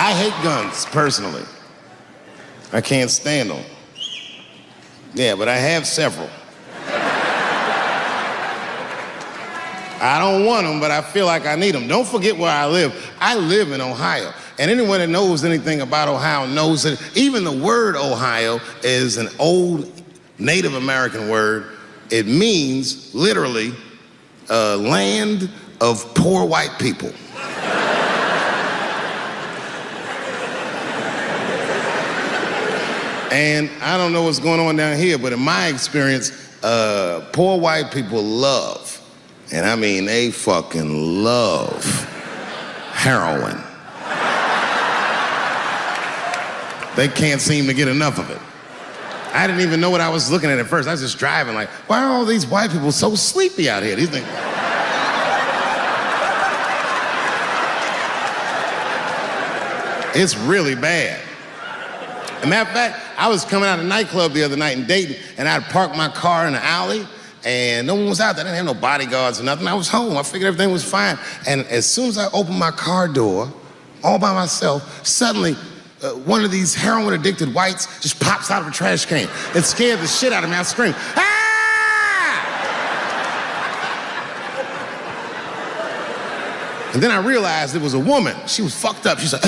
I hate guns, personally. I can't stand them. Yeah, but I have several. I don't want them, but I feel like I need them. Don't forget where I live. I live in Ohio. And anyone that knows anything about Ohio knows that even the word Ohio is an old Native American word. It means, literally, land of poor white people. And I don't know what's going on down here, but in my experience, poor white people love, and I mean they fucking love, heroin. They can't seem to get enough of it. I didn't even know what I was looking at first. I was just driving like, why are all these white people so sleepy out here? These things. It's really bad. As a matter of fact, I was coming out of a nightclub the other night in Dayton, and I'd parked my car in the alley, and no one was out there. I didn't have no bodyguards or nothing. I was home. I figured everything was fine. And as soon as I opened my car door, all by myself, suddenly one of these heroin-addicted whites just pops out of a trash can. It scared the shit out of me. I screamed, "Ah!" And then I realized it was a woman. She was fucked up. She's like,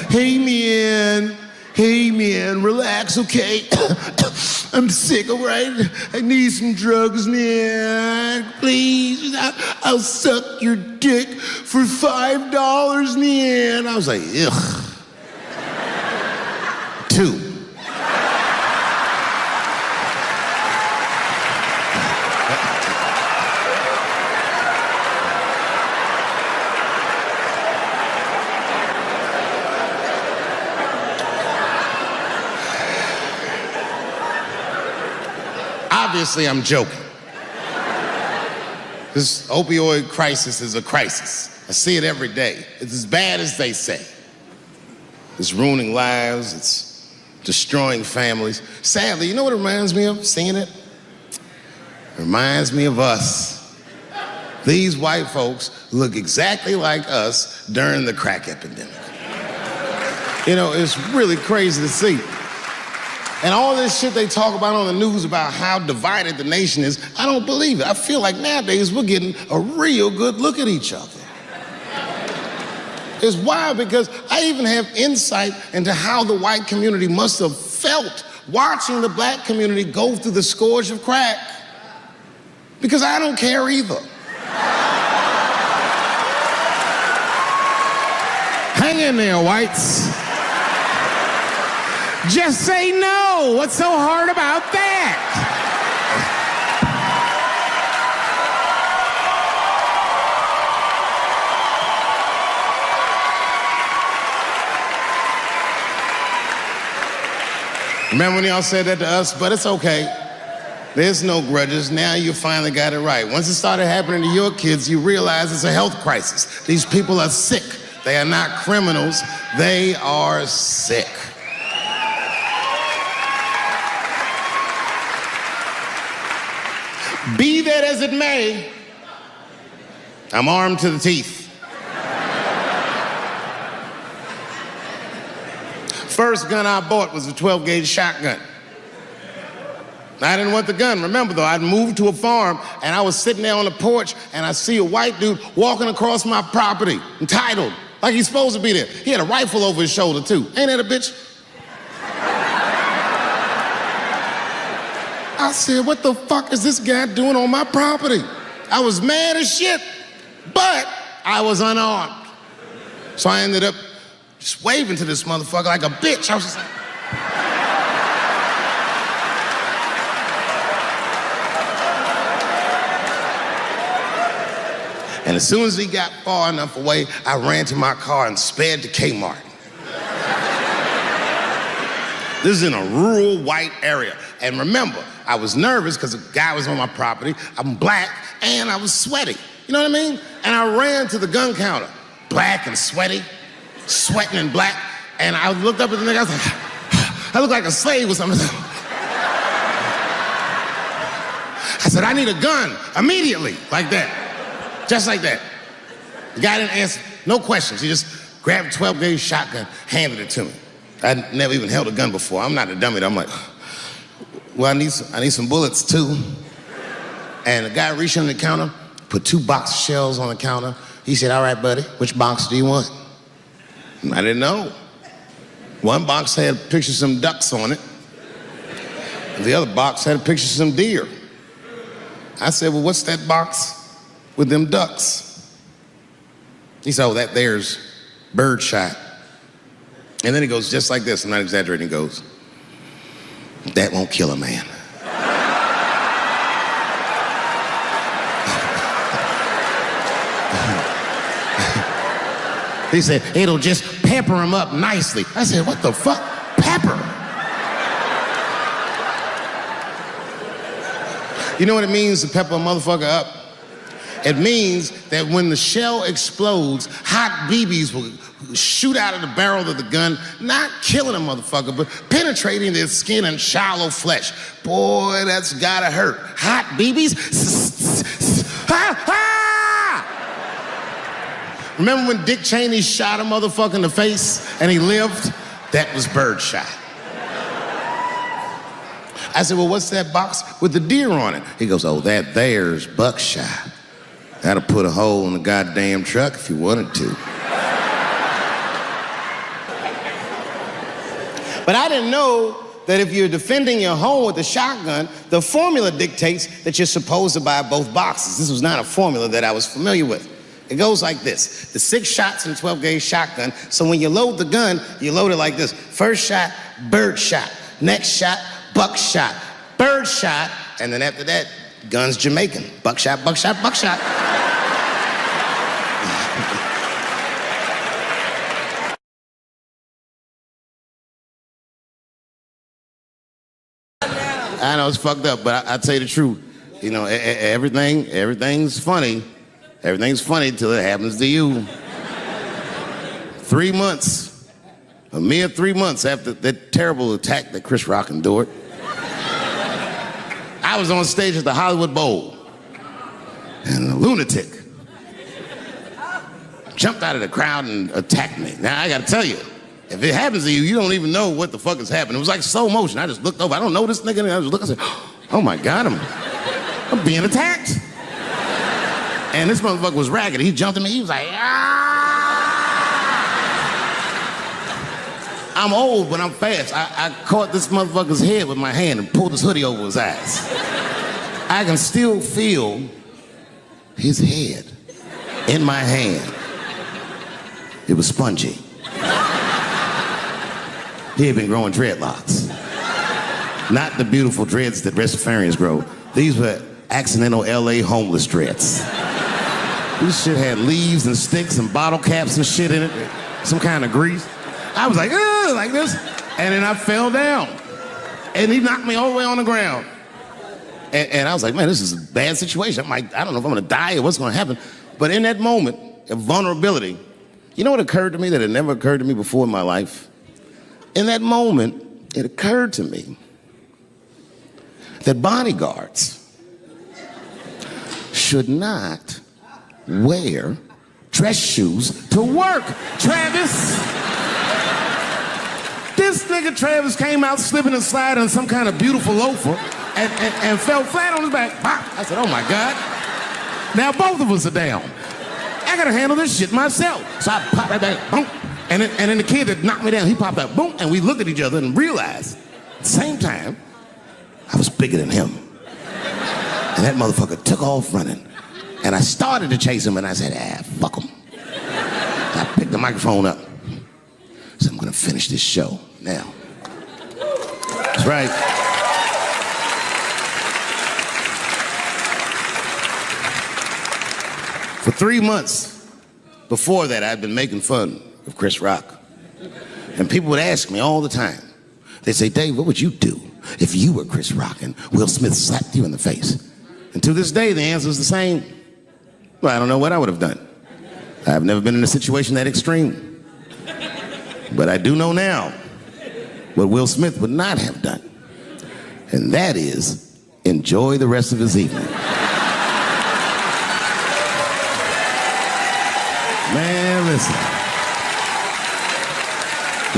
"Hey, man. Hey, man, relax, okay? I'm sick, all right? I need some drugs, man. Please, I'll suck your dick for $5, man." I was like, ugh. 2. Obviously, I'm joking. This opioid crisis is a crisis. I see it every day. It's as bad as they say. It's ruining lives. It's destroying families. Sadly, you know what it reminds me of, seeing it? It reminds me of us. These white folks look exactly like us during the crack epidemic. You know, it's really crazy to see. And all this shit they talk about on the news about how divided the nation is, I don't believe it. I feel like nowadays we're getting a real good look at each other. It's wild because I even have insight into how the white community must have felt watching the black community go through the scourge of crack. Because I don't care either. Hang in there, whites. Just say no. What's so hard about that? Remember when y'all said that to us? But it's okay. There's no grudges. Now you finally got it right. Once it started happening to your kids, you realize it's a health crisis. These people are sick. They are not criminals. They are sick. Be that as it may, I'm armed to the teeth. First gun I bought was a 12-gauge shotgun. I didn't want the gun. Remember, though, I'd moved to a farm, and I was sitting there on the porch, and I see a white dude walking across my property, entitled, like he's supposed to be there. He had a rifle over his shoulder, too. Ain't that a bitch? I said, what the fuck is this guy doing on my property? I was mad as shit, but I was unarmed. So I ended up just waving to this motherfucker like a bitch. I was just like... And as soon as he got far enough away, I ran to my car and sped to Kmart. This is in a rural white area. And remember, I was nervous because a guy was on my property, I'm black, and I was sweaty. You know what I mean? And I ran to the gun counter, black and sweaty, sweating and black, and I looked up at the nigga, I was like, I look like a slave or something. I said, I need a gun, immediately, like that. Just like that. The guy didn't answer, no questions. He just grabbed a 12-gauge shotgun, handed it to me. I'd never even held a gun before. I'm not a dummy. I'm like, well, I need some bullets too. And the guy reached under the counter, put 2 box of shells on the counter. He said, all right, buddy, which box do you want? And I didn't know. One box had pictures of some ducks on it. And the other box had a picture of some deer. I said, well, what's that box with them ducks? He said, oh, that there's birdshot. And then he goes just like this, I'm not exaggerating, he goes, that won't kill a man. He said, it'll just pepper him up nicely. I said, what the fuck? Pepper? You know what it means to pepper a motherfucker up? It means that when the shell explodes, hot BBs will shoot out of the barrel of the gun, not killing a motherfucker, but penetrating their skin and shallow flesh. Boy, that's gotta hurt. Hot BBs? Remember when Dick Cheney shot a motherfucker in the face and he lived? That was birdshot. I said, well, what's that box with the deer on it? He goes, oh, that there's buckshot. That'll put a hole in the goddamn truck if you wanted to. But I didn't know that if you're defending your home with a shotgun, the formula dictates that you're supposed to buy both boxes. This was not a formula that I was familiar with. It goes like this. The 6 shots in a 12-gauge shotgun, so when you load the gun, you load it like this. First shot, bird shot. Next shot, buckshot. Bird shot, and then after that, gun's Jamaican. Buckshot, buckshot, buckshot. I know it's fucked up, but I tell you the truth. You know, everything's funny. Everything's funny till it happens to you. 3 months, a mere 3 months after that terrible attack that Chris Rock endured, I was on stage at the Hollywood Bowl, and a lunatic jumped out of the crowd and attacked me. Now, I gotta tell you, if it happens to you, you don't even know what the fuck is happening. It was like slow motion. I just looked over. I don't know this nigga. And I just looked and said, oh my God, I'm being attacked. And this motherfucker was ragged. He jumped at me. He was like, ah! I'm old, but I'm fast. I caught this motherfucker's head with my hand and pulled his hoodie over his eyes. I can still feel his head in my hand. It was spongy. He had been growing dreadlocks. Not the beautiful dreads that Rastafarians grow. These were accidental LA homeless dreads. This shit had leaves and sticks and bottle caps and shit in it. Some kind of grease. I was like, ugh, like this. And then I fell down. And he knocked me all the way on the ground. And I was like, man, this is a bad situation. I'm like, I don't know if I'm gonna die or what's gonna happen. But in that moment of vulnerability, you know what occurred to me that had never occurred to me before in my life? In that moment, it occurred to me that bodyguards should not wear dress shoes to work. Travis! This nigga Travis came out slipping and sliding on some kind of beautiful loafer and fell flat on his back. Bop. I said, oh my God. Now both of us are down. I gotta handle this shit myself. So I popped right back, boom. And then the kid that knocked me down, he popped out, boom. And we looked at each other and realized at the same time, I was bigger than him. And that motherfucker took off running. And I started to chase him, and I said, fuck him. And I picked the microphone up. So I'm gonna finish this show now. That's right. For 3 months before that, I'd been making fun of Chris Rock. And people would ask me all the time. They'd say, Dave, what would you do if you were Chris Rock and Will Smith slapped you in the face? And to this day, the answer is the same. Well, I don't know what I would have done. I've never been in a situation that extreme. But I do know now what Will Smith would not have done. And that is enjoy the rest of his evening. Man, listen.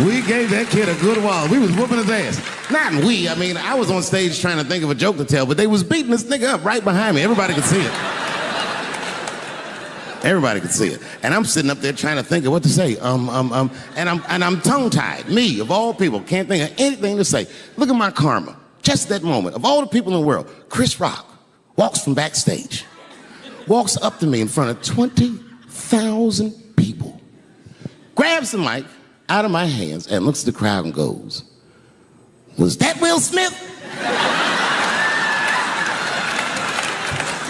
We gave that kid a good wall. We was whooping his ass. Not we, I mean, I was on stage trying to think of a joke to tell, but they was beating this nigga up right behind me. Everybody could see it. Everybody could see it. And I'm sitting up there trying to think of what to say. And I'm tongue-tied. Me, of all people, can't think of anything to say. Look at my karma. Just that moment. Of all the people in the world, Chris Rock walks from backstage, walks up to me in front of 20,000 people, grabs the mic out of my hands and looks at the crowd and goes, "Was that Will Smith?"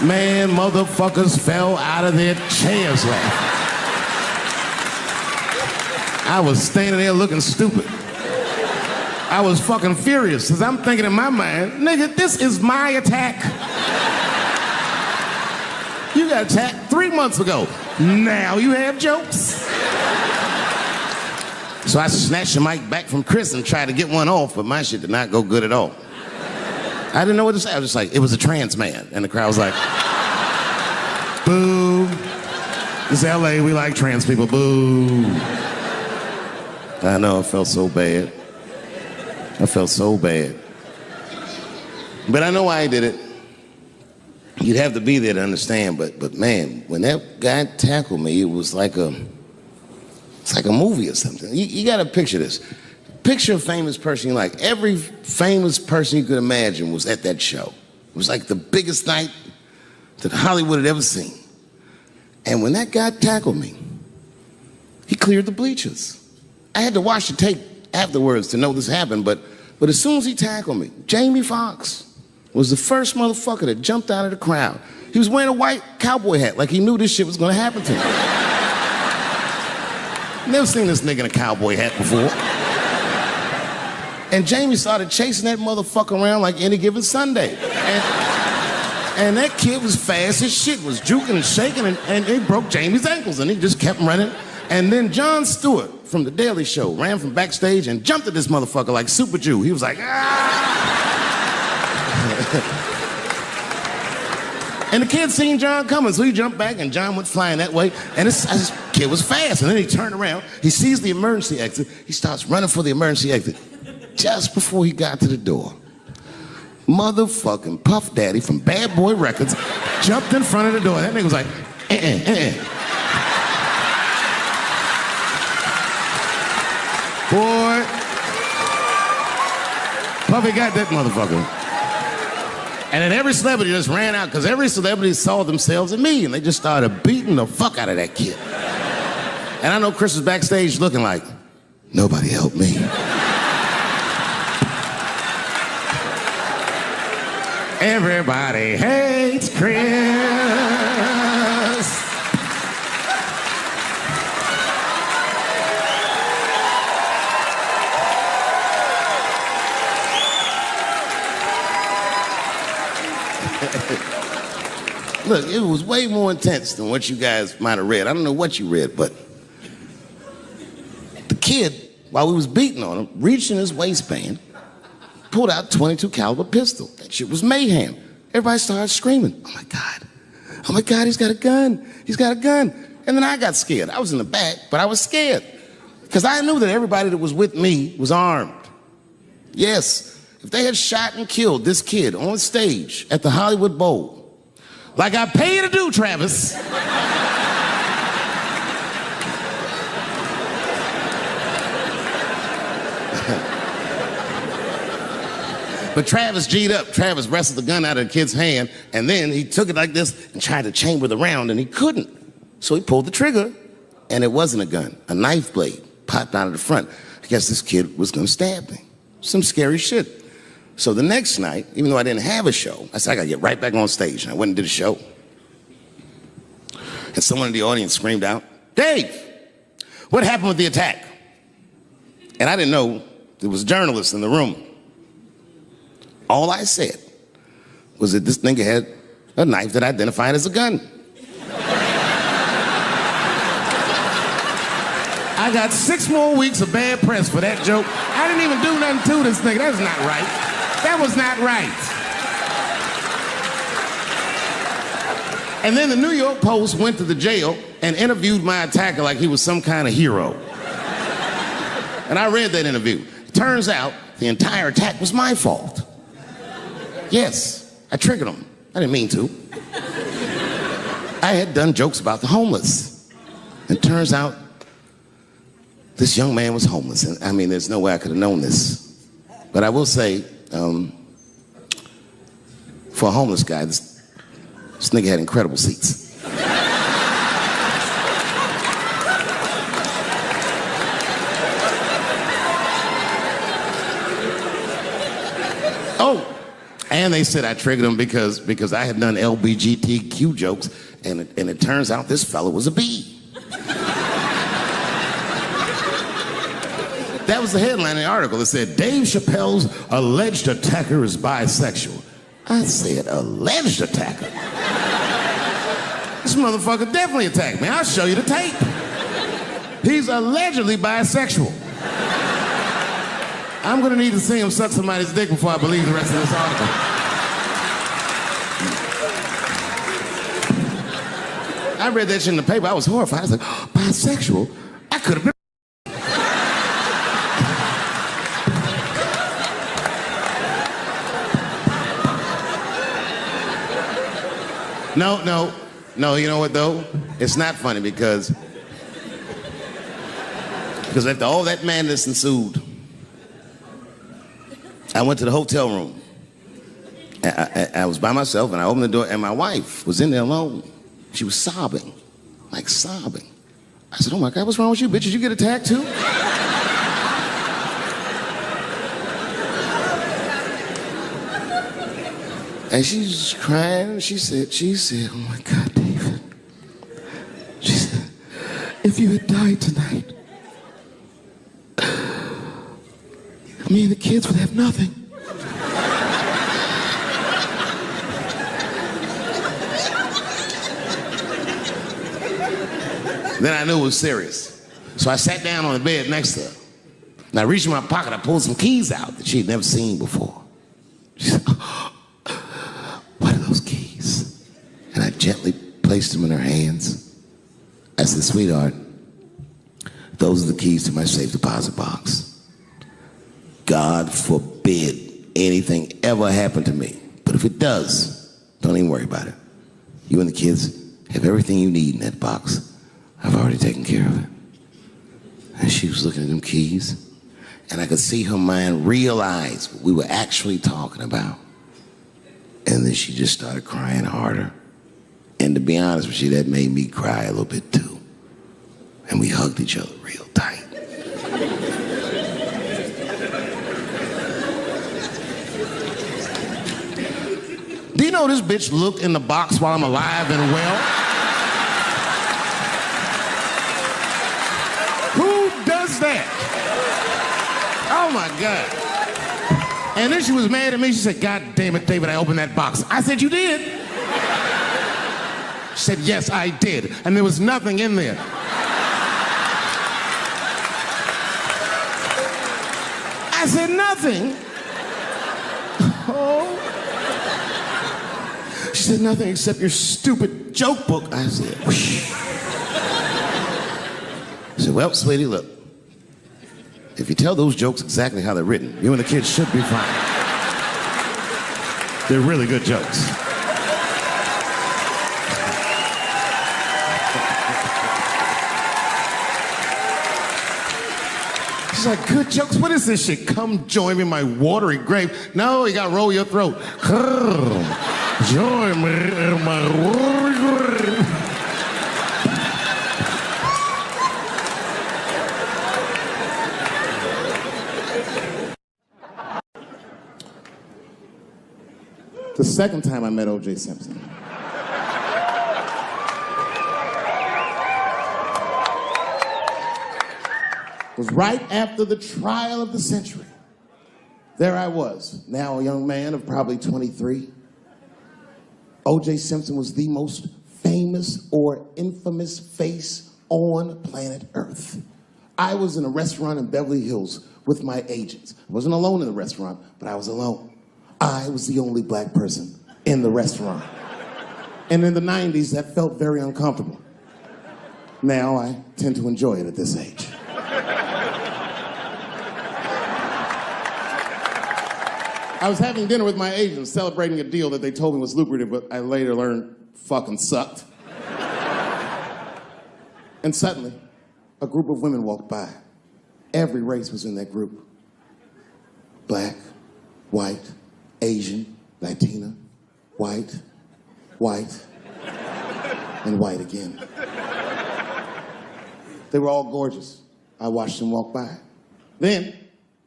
Man, motherfuckers fell out of their chairs laughing. I was standing there looking stupid. I was fucking furious, because I'm thinking in my mind, nigga, this is my attack. You got attacked 3 months ago. Now you have jokes. So I snatched the mic back from Chris and tried to get one off, but my shit did not go good at all. I didn't know what to say. I was just like, it was a trans man. And the crowd was like, boo. This is LA, we like trans people, boo. I know, I felt so bad. I felt so bad. But I know why I did it. You'd have to be there to understand, but man, when that guy tackled me, it was like it's like a movie or something. You gotta picture this. Picture a famous person you like. Every famous person you could imagine was at that show. It was like the biggest night that Hollywood had ever seen. And when that guy tackled me, he cleared the bleachers. I had to watch the tape afterwards to know this happened, but as soon as he tackled me, Jamie Foxx was the first motherfucker that jumped out of the crowd. He was wearing a white cowboy hat like he knew this shit was gonna happen to him. Never seen this nigga in a cowboy hat before. And Jamie started chasing that motherfucker around like any given Sunday. And that kid was fast as shit, was juking and shaking, and he broke Jamie's ankles, and he just kept running. And then Jon Stewart from The Daily Show ran from backstage and jumped at this motherfucker like Super Jew. He was like, ah! And the kid seen John coming, so he jumped back, and John went flying that way. And this kid was fast. And then he turned around. He sees the emergency exit. He starts running for the emergency exit. Just before he got to the door, motherfucking Puff Daddy from Bad Boy Records jumped in front of the door. That nigga was like, Boy, Puffy got that motherfucker. And then every celebrity just ran out, because every celebrity saw themselves in me, and they just started beating the fuck out of that kid. And I know Chris was backstage looking like, nobody helped me. Everybody hates Chris. Look, it was way more intense than what you guys might have read. I don't know what you read, but the kid, while we was beating on him, reached in his waistband, pulled out a .22 caliber pistol. That shit was mayhem. Everybody started screaming, oh my God, he's got a gun, he's got a gun. And then I got scared. I was in the back, but I was scared, because I knew that everybody that was with me was armed. Yes, if they had shot and killed this kid on stage at the Hollywood Bowl, like I pay you to do, Travis, but Travis G'd up. Travis wrestled the gun out of the kid's hand, and then he took it like this and tried to chamber the round, and he couldn't. So he pulled the trigger, and it wasn't a gun. A knife blade popped out of the front. I guess this kid was gonna stab me. Some scary shit. So the next night, even though I didn't have a show, I said, I gotta get right back on stage. And I went and did a show. And someone in the audience screamed out, Dave, what happened with the attack? And I didn't know there was journalists in the room. All I said was that this nigga had a knife that identified as a gun. I got 6 more weeks of bad press for that joke. I didn't even do nothing to this nigga. That's not right. That was not right. And then the New York Post went to the jail and interviewed my attacker like he was some kind of hero. And I read that interview. It turns out the entire attack was my fault. Yes, I triggered him. I didn't mean to. I had done jokes about the homeless. It turns out this young man was homeless. And I mean, there's no way I could have known this. But I will say, for a homeless guy, this nigga had incredible seats. Oh, and they said I triggered him because I had done LBGTQ jokes, and it turns out this fellow was a B. That was the headline in the article. It said, Dave Chappelle's alleged attacker is bisexual. I said, alleged attacker? This motherfucker definitely attacked me. I'll show you the tape. He's allegedly bisexual. I'm gonna need to see him suck somebody's dick before I believe the rest of this article. I read that shit in the paper. I was horrified. I was like, oh, bisexual? I could have been. No, you know what though? It's not funny because after all that madness ensued, I went to the hotel room. I was by myself and I opened the door and my wife was in there alone. She was sobbing, like sobbing. I said, oh my God, what's wrong with you, bitch? Did you get attacked too? And she's crying. She said, oh my God, David. She said, if you had died tonight, me and the kids would have nothing. Then I knew it was serious. So I sat down on the bed next to her. And I reached in my pocket, I pulled some keys out that she had never seen before. She said, what are those keys? And I gently placed them in her hands. I said, sweetheart, those are the keys to my safe deposit box. God forbid anything ever happen to me. But if it does, don't even worry about it. You and the kids have everything you need in that box. I've already taken care of it. And she was looking at them keys, and I could see her mind realize what we were actually talking about. And then she just started crying harder. And to be honest with you, that made me cry a little bit too. And we hugged each other real tight. Do you know this bitch looked in the box while I'm alive and well? Who does that? Oh my God. And then she was mad at me. She said, God damn it, David, I opened that box. I said, you did? She said, yes, I did. And there was nothing in there. I said, nothing? Oh. She said, nothing except your stupid joke book. I said, whoosh. I said, well, sweetie, look. If you tell those jokes exactly how they're written, you and the kids should be fine. They're really good jokes. She's like, good jokes? What is this shit? Come join me in my watery grave. No, you gotta roll your throat. Join me in my watery grave. The second time I met O.J. Simpson. Was right after the trial of the century. There I was, now a young man of probably 23. O.J. Simpson was the most famous or infamous face on planet Earth. I was in a restaurant in Beverly Hills with my agents. I wasn't alone in the restaurant, but I was alone. I was the only black person in the restaurant. And in the 90s, that felt very uncomfortable. Now I tend to enjoy it at this age. I was having dinner with my agents, celebrating a deal that they told me was lucrative, but I later learned fucking sucked. And suddenly, a group of women walked by. Every race was in that group. Black, white, Asian, Latina, white, and white again. They were all gorgeous. I watched them walk by. Then,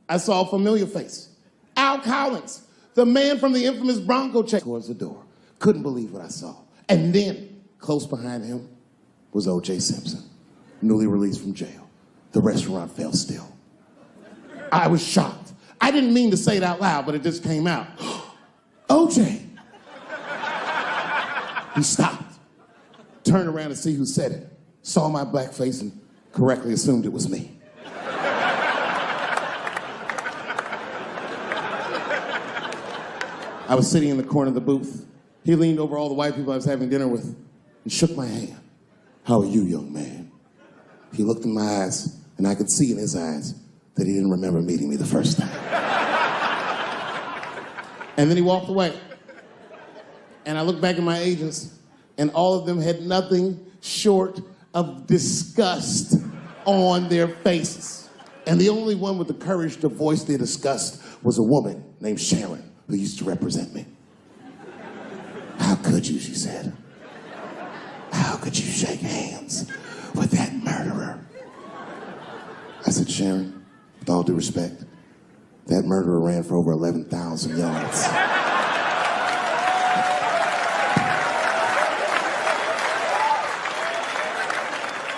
I saw a familiar face. Al Collins, the man from the infamous Bronco check, towards the door. Couldn't believe what I saw. And then, close behind him, was O.J. Simpson, newly released from jail. The restaurant fell still. I was shocked. I didn't mean to say it out loud, but it just came out. O.J. He stopped, turned around to see who said it, saw my black face and correctly assumed it was me. I was sitting in the corner of the booth. He leaned over all the white people I was having dinner with and shook my hand. How are you, young man? He looked in my eyes, and I could see in his eyes that he didn't remember meeting me the first time. And then he walked away. And I looked back at my agents, and all of them had nothing short of disgust on their faces. And the only one with the courage to voice their disgust was a woman named Sharon, who used to represent me. How could you, she said. How could you shake hands with that murderer? I said, Sharon, with all due respect, that murderer ran for over 11,000 yards.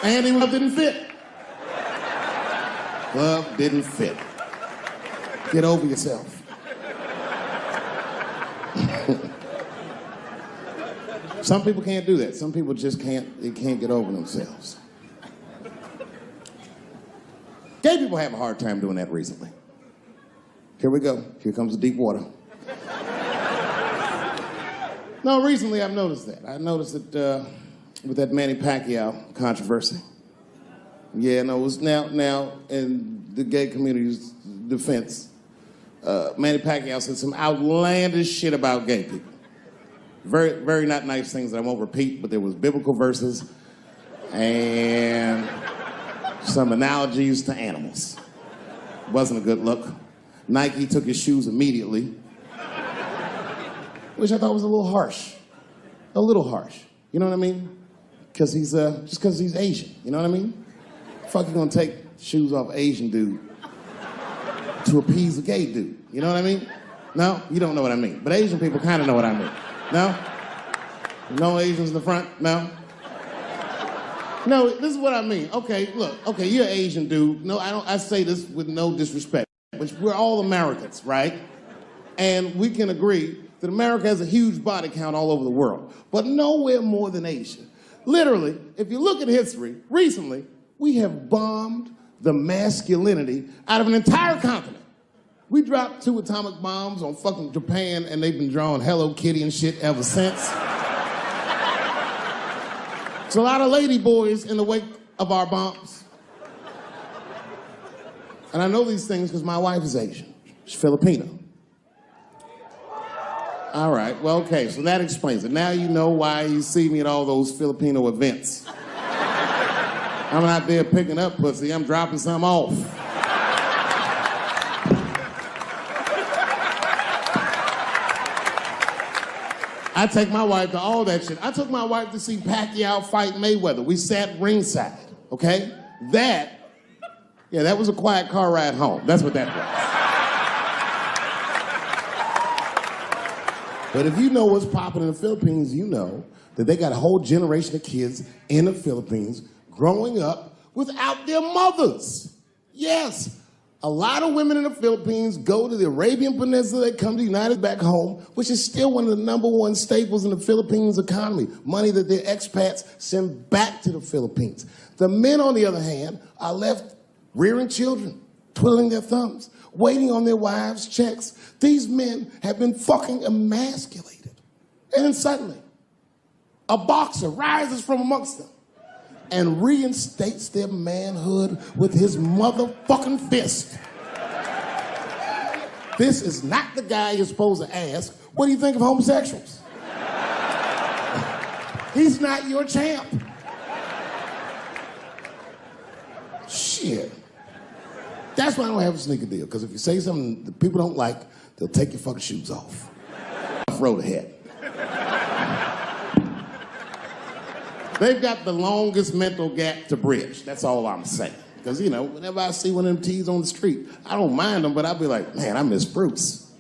And he didn't fit. Glove didn't fit. Get over yourself. Some people can't do that. Some people just can't get over themselves. Gay people have a hard time doing that recently. Here we go. Here comes the deep water. No, recently I've noticed that. I noticed that with that Manny Pacquiao controversy. Yeah, no, it was now in the gay community's defense, Manny Pacquiao said some outlandish shit about gay people. Very, very not nice things that I won't repeat, but there was biblical verses and some analogies to animals. Wasn't a good look. Nike took his shoes immediately, which I thought was a little harsh. A little harsh. You know what I mean? Because he's, just because he's Asian. You know what I mean? Fuck, you gonna take shoes off Asian dude to appease a gay dude. You know what I mean? No? You don't know what I mean. But Asian people kind of know what I mean. No? No Asians in the front? No? No, this is what I mean. Okay, look. Okay, you're an Asian dude. No, I say this with no disrespect. But we're all Americans, right? And we can agree that America has a huge body count all over the world, but nowhere more than Asia. Literally, if you look at history, recently, we have bombed the masculinity out of an entire continent. We dropped 2 atomic bombs on fucking Japan, and they've been drawing Hello Kitty and shit ever since. There's a lot of lady boys in the wake of our bombs. And I know these things because my wife is Asian. She's Filipino. All right, well, okay, so that explains it. Now you know why you see me at all those Filipino events. I'm not there picking up pussy, I'm dropping some off. I take my wife to all that shit. I took my wife to see Pacquiao fight Mayweather. We sat ringside, okay? That was a quiet car ride home. That's what that was. But if you know what's popping in the Philippines, you know that they got a whole generation of kids in the Philippines growing up without their mothers. Yes. A lot of women in the Philippines go to the Arabian Peninsula, they come to the United back home, which is still one of the #1 staples in the Philippines economy, money that their expats send back to the Philippines. The men, on the other hand, are left rearing children, twiddling their thumbs, waiting on their wives' checks. These men have been fucking emasculated. And then suddenly, a boxer rises from amongst them and reinstates their manhood with his motherfucking fist. This is not the guy you're supposed to ask, what do you think of homosexuals? He's not your champ. Shit. That's why I don't have a sneaker deal, because if you say something that people don't like, they'll take your fucking shoes off. Throw the hat. They've got the longest mental gap to bridge. That's all I'm saying. Because, you know, whenever I see one of them T's on the street, I don't mind them, but I'll be like, man, I miss Bruce.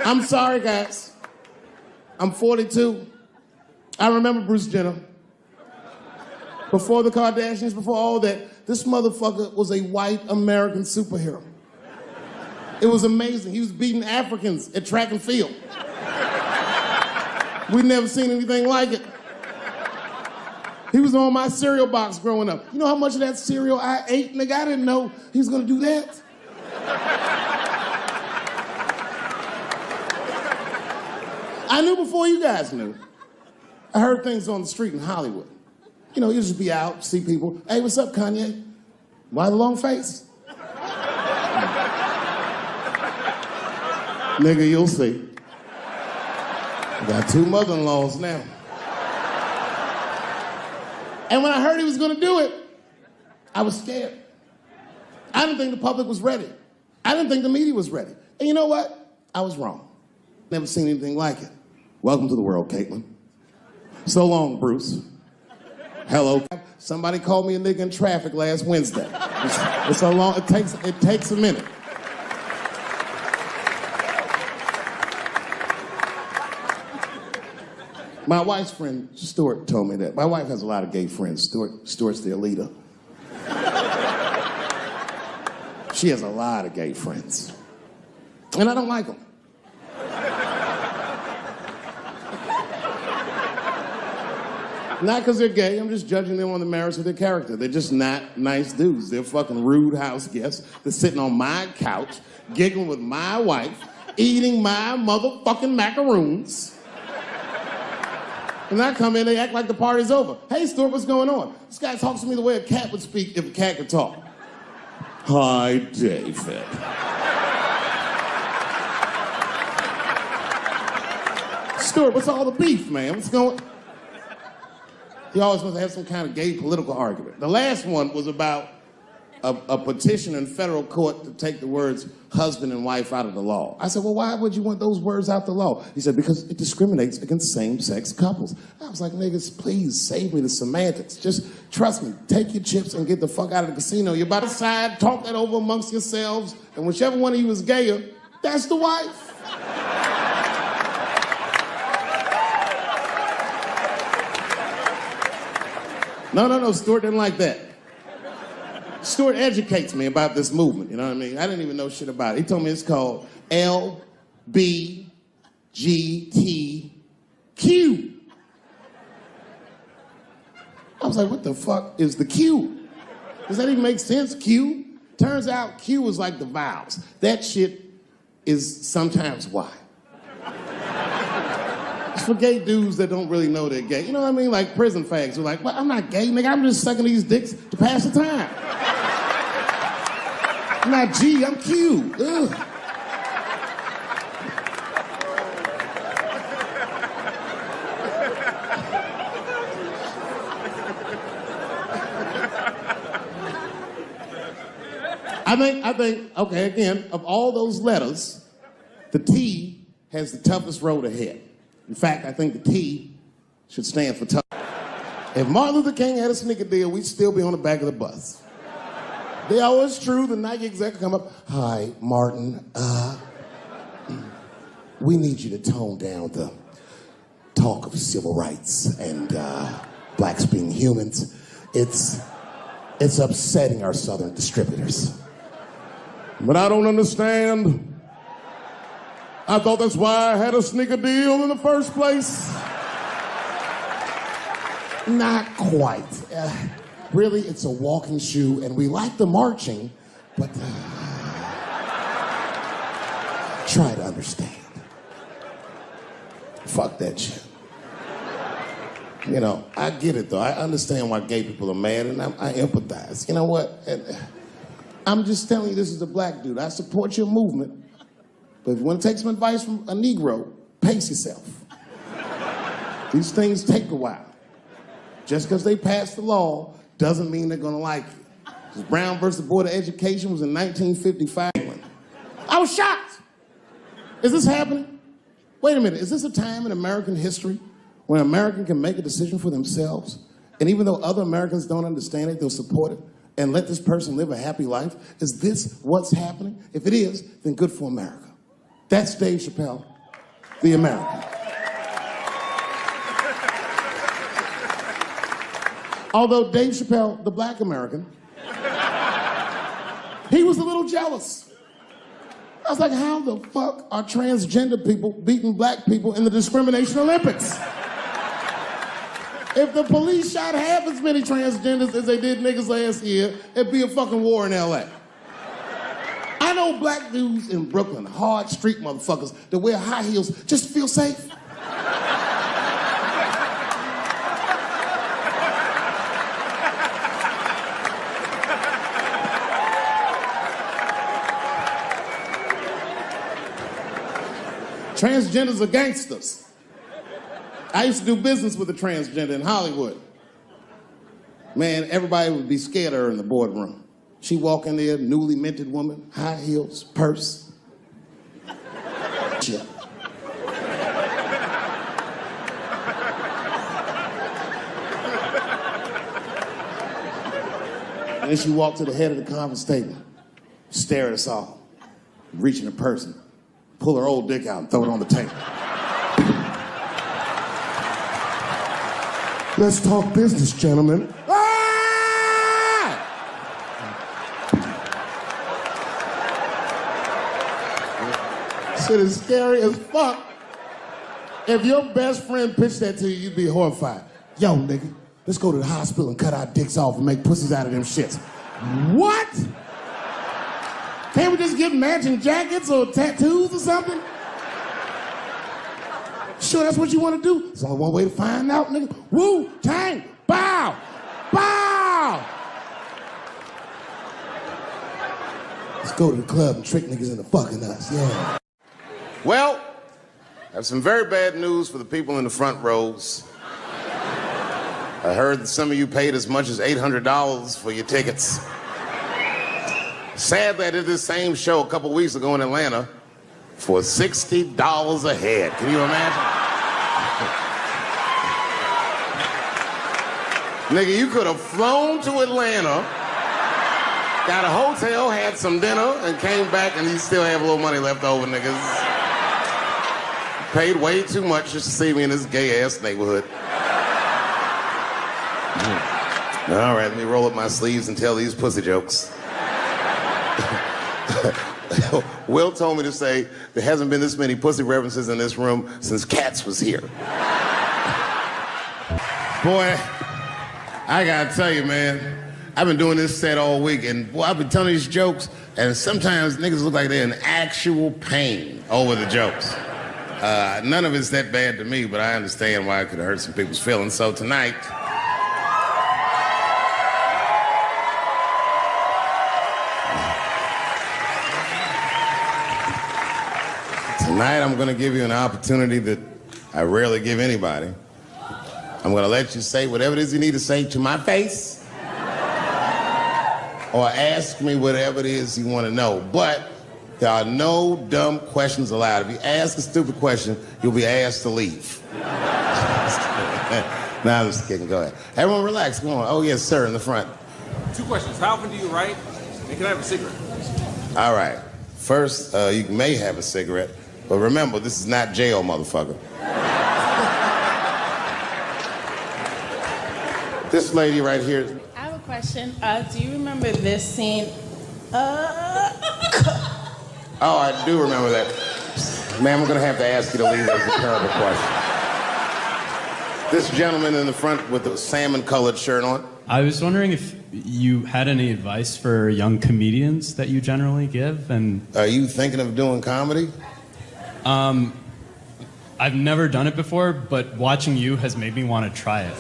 I'm sorry, guys. I'm 42. I remember Bruce Jenner. Before the Kardashians, before all that, this motherfucker was a white American superhero. It was amazing. He was beating Africans at track and field. We'd never seen anything like it. He was on my cereal box growing up. You know how much of that cereal I ate? Nigga, I didn't know he was gonna do that. I knew before you guys knew. I heard things on the street in Hollywood. You know, you just be out, see people. Hey, what's up, Kanye? Why the long face? Nigga, you'll see. I got 2 mother-in-laws now. And when I heard he was gonna do it, I was scared. I didn't think the public was ready. I didn't think the media was ready. And you know what? I was wrong. Never seen anything like it. Welcome to the world, Caitlin. So long, Bruce. Hello. Somebody called me a nigga in traffic last Wednesday. It's so long, it takes a minute. My wife's friend, Stuart, told me that. My wife has a lot of gay friends. Stuart's their leader. She has a lot of gay friends. And I don't like them. Not because they're gay, I'm just judging them on the merits of their character. They're just not nice dudes. They're fucking rude house guests. They're sitting on my couch, giggling with my wife, eating my motherfucking macaroons. And I come in, they act like the party's over. Hey, Stuart, what's going on? This guy talks to me the way a cat would speak if a cat could talk. Hi, David. Stuart, what's all the beef, man? What's going on? He always wants to have some kind of gay political argument. The last one was about a petition in federal court to take the words husband and wife out of the law. I said, well, why would you want those words out the law? He said, because it discriminates against same-sex couples. I was like, niggas, please save me the semantics. Just trust me, take your chips and get the fuck out of the casino. You're by the side, talk that over amongst yourselves, and whichever one of you is gayer, that's the wife. No, Stuart didn't like that. Stuart educates me about this movement, you know what I mean? I didn't even know shit about it. He told me it's called LBGTQ. I was like, what the fuck is the Q? Does that even make sense, Q? Turns out Q was like the vowels. That shit is sometimes Y. It's for gay dudes that don't really know they're gay. You know what I mean? Like prison fags who are like, well, I'm not gay, nigga. I'm just sucking these dicks to pass the time. I'm not G, I'm Q. Ugh. I think, okay, again, of all those letters, the T has the toughest road ahead. In fact, I think the T should stand for tough. If Martin Luther King had a sneaker deal, we'd still be on the back of the bus. They always true, the Nike exec come up, hi, Martin, we need you to tone down the talk of civil rights and blacks being humans. It's upsetting our southern distributors. But I don't understand. I thought that's why I had a sneaker deal in the first place. Not quite. Really, it's a walking shoe, and we like the marching, but try to understand. Fuck that shit. You know, I get it, though. I understand why gay people are mad, and I empathize. You know what? I'm just telling you this is a black dude. I support your movement, but if you want to take some advice from a Negro, pace yourself. These things take a while. Just because they passed the law doesn't mean they're gonna like it. Brown versus Board of Education was in 1955. I was shocked. Is this happening? Wait a minute, is this a time in American history when an American can make a decision for themselves? And even though other Americans don't understand it, they'll support it and let this person live a happy life? Is this what's happening? If it is, then good for America. That's Dave Chappelle, the American. Although Dave Chappelle, the black American, he was a little jealous. I was like, how the fuck are transgender people beating black people in the discrimination Olympics? If the police shot half as many transgenders as they did niggas last year, it'd be a fucking war in LA. I know black dudes in Brooklyn, hard street motherfuckers that wear high heels just to feel safe. Transgenders are gangsters. I used to do business with a transgender in Hollywood. Man, everybody would be scared of her in the boardroom. She walk in there, newly minted woman, high heels, purse. Shit. And then she walked to the head of the conference table, stare at us all, reach in her purse and pull her old dick out and throw it on the table. Let's talk business, gentlemen. Ah! Shit is scary as fuck. If your best friend pitched that to you, you'd be horrified. Yo, nigga, let's go to the hospital and cut our dicks off and make pussies out of them shits. What? Can't we just get matching jackets or tattoos or something? Sure, that's what you want to do? There's only one way to find out, nigga. Wu, Tang, bow, bow. Let's go to the club and trick niggas into fucking us, yeah. Well, I have some very bad news for the people in the front rows. I heard that some of you paid as much as $800 for your tickets. Sadly, I did this same show a couple weeks ago in Atlanta for $60 a head. Can you imagine? Nigga, you could have flown to Atlanta, got a hotel, had some dinner, and came back and you still have a little money left over, niggas. Paid way too much just to see me in this gay-ass neighborhood. All right, let me roll up my sleeves and tell these pussy jokes. Will told me to say there hasn't been this many pussy references in this room since Cats was here. Boy, I gotta tell you, man, I've been doing this set all week, and boy, I've been telling these jokes, and sometimes niggas look like they're in actual pain over the jokes. None of it's that bad to me, but I understand why it could hurt some people's feelings. So tonight, I'm gonna give you an opportunity that I rarely give anybody. I'm gonna let you say whatever it is you need to say to my face, or ask me whatever it is you wanna know. But there are no dumb questions allowed. If you ask a stupid question, you'll be asked to leave. Nah, I'm just kidding, go ahead. Everyone relax, come on. Oh yes, sir, in the front. 2 questions, how often do you write? And can I have a cigarette? All right, first, you may have a cigarette. But remember, this is not jail, motherfucker. This lady right here. I have a question. Do you remember this scene? Oh, I do remember that. Ma'am, I'm gonna have to ask you to leave. That's a terrible question. This gentleman in the front with the salmon-colored shirt on. I was wondering if you had any advice for young comedians that you generally give, and... Are you thinking of doing comedy? I've never done it before, but watching you has made me want to try it.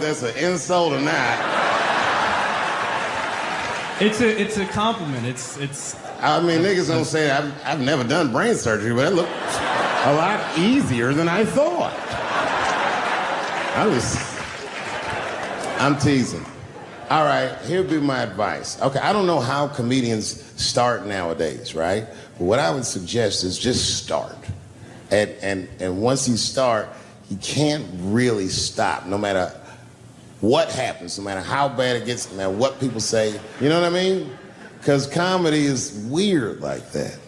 that's an insult or not. It's a compliment. It's. I mean, niggas don't say I've never done brain surgery, but it looked a lot easier than I thought. I'm teasing. All right, here'd be my advice. Okay, I don't know how comedians start nowadays, right? But what I would suggest is just start. And once you start, you can't really stop, no matter what happens, no matter how bad it gets, no matter what people say. You know what I mean? Because comedy is weird like that.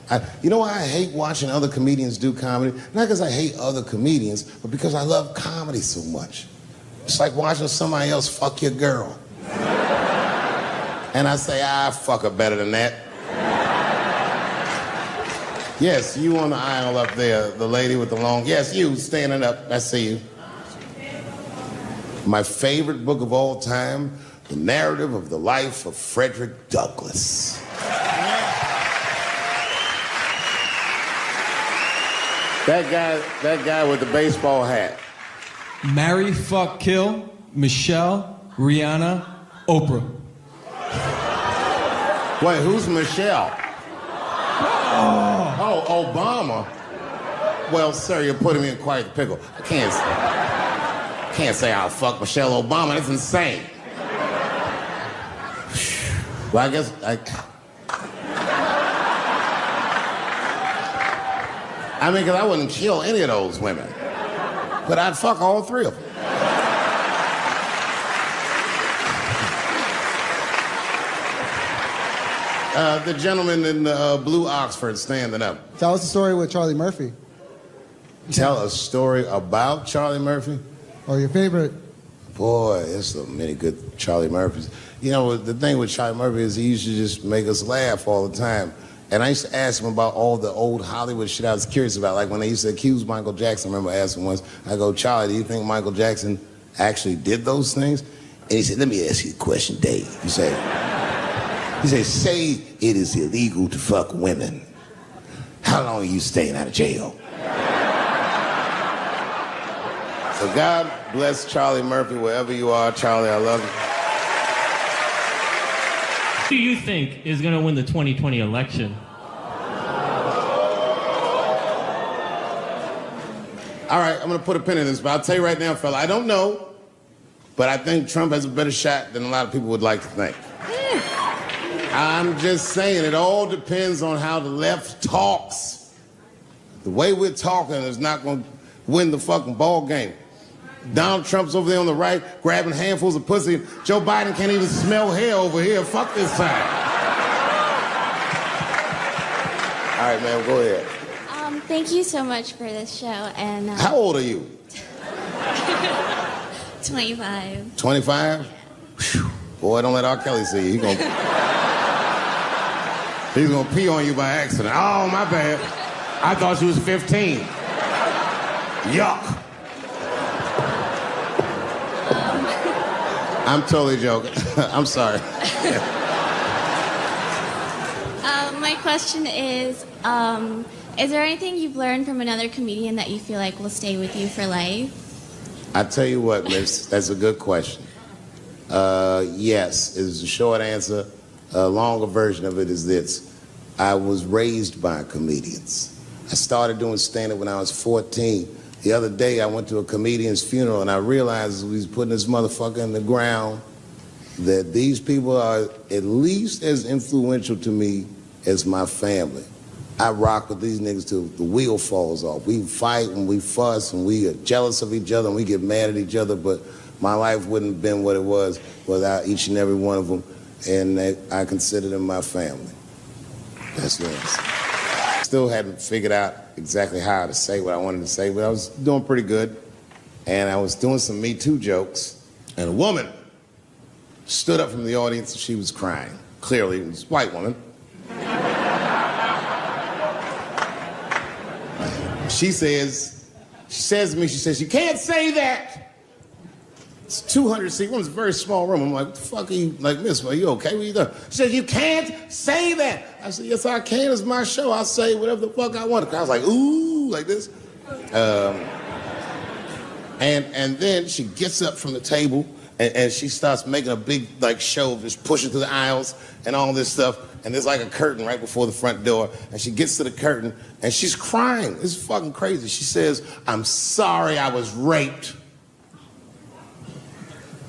You know why I hate watching other comedians do comedy? Not because I hate other comedians, but because I love comedy so much. It's like watching somebody else fuck your girl. And I say, fuck her better than that. Yes, you on the aisle up there, the lady with the long, yes, you standing up, I see you. My favorite book of all time, The Narrative of the Life of Frederick Douglass. That guy with the baseball hat. Marry, fuck, kill, Michelle, Rihanna, Oprah. Wait, who's Michelle? Oh, Obama. Well, sir, you're putting me in quite the pickle. I can't say I'll fuck Michelle Obama. That's insane. Well, I guess I mean, because I wouldn't kill any of those women. But I'd fuck all three of them. The gentleman in the blue Oxford standing up. Tell us the story with Charlie Murphy. Tell a story about Charlie Murphy? Or your favorite. Boy, there's so many good Charlie Murphys. You know, the thing with Charlie Murphy is he used to just make us laugh all the time. And I used to ask him about all the old Hollywood shit I was curious about. Like when they used to accuse Michael Jackson, I remember asking once, I go, Charlie, do you think Michael Jackson actually did those things? And he said, let me ask you a question, Dave. He said, say it is illegal to fuck women. How long are you staying out of jail? So God bless Charlie Murphy, wherever you are. Charlie, I love you. Who do you think is going to win the 2020 election? All right, I'm going to put a pin in this, but I'll tell you right now, fella, I don't know, but I think Trump has a better shot than a lot of people would like to think. I'm just saying, it all depends on how the left talks. The way we're talking is not going to win the fucking ball game. Donald Trump's over there on the right, grabbing handfuls of pussy. Joe Biden can't even smell hair over here. Fuck this side. All right, man, go ahead. Thank you so much for this show. And how old are you? 25. 25? Yeah. Boy, don't let R. Kelly see you. He's gonna pee on you by accident. Oh, my bad. I thought she was 15. Yuck. I'm totally joking. I'm sorry. My question is there anything you've learned from another comedian that you feel like will stay with you for life? I tell you what, miss, that's a good question. Yes, is the short answer. A longer version of it is this. I was raised by comedians. I started doing stand-up when I was 14. The other day, I went to a comedian's funeral, and I realized as we was putting this motherfucker in the ground that these people are at least as influential to me as my family. I rock with these niggas till the wheel falls off. We fight and we fuss and we are jealous of each other and we get mad at each other, but my life wouldn't have been what it was without each and every one of them, and I consider them my family. That's the answer. Still hadn't figured out exactly how to say what I wanted to say, but I was doing pretty good. And I was doing some Me Too jokes, and a woman stood up from the audience and she was crying. Clearly, it was a white woman. She says to me, you can't say that. It's 200 seat room, it's a very small room. I'm like, what the fuck are you, like, miss, are you okay? What are you doing? She says, you can't say that. I said, yes, I can, it's my show. I'll say whatever the fuck I want. I was like, ooh, like this. And then she gets up from the table And she starts making a big like show of just pushing through the aisles and all this stuff. And there's like a curtain right before the front door. And she gets to the curtain and she's crying. It's fucking crazy. She says, "I'm sorry I was raped."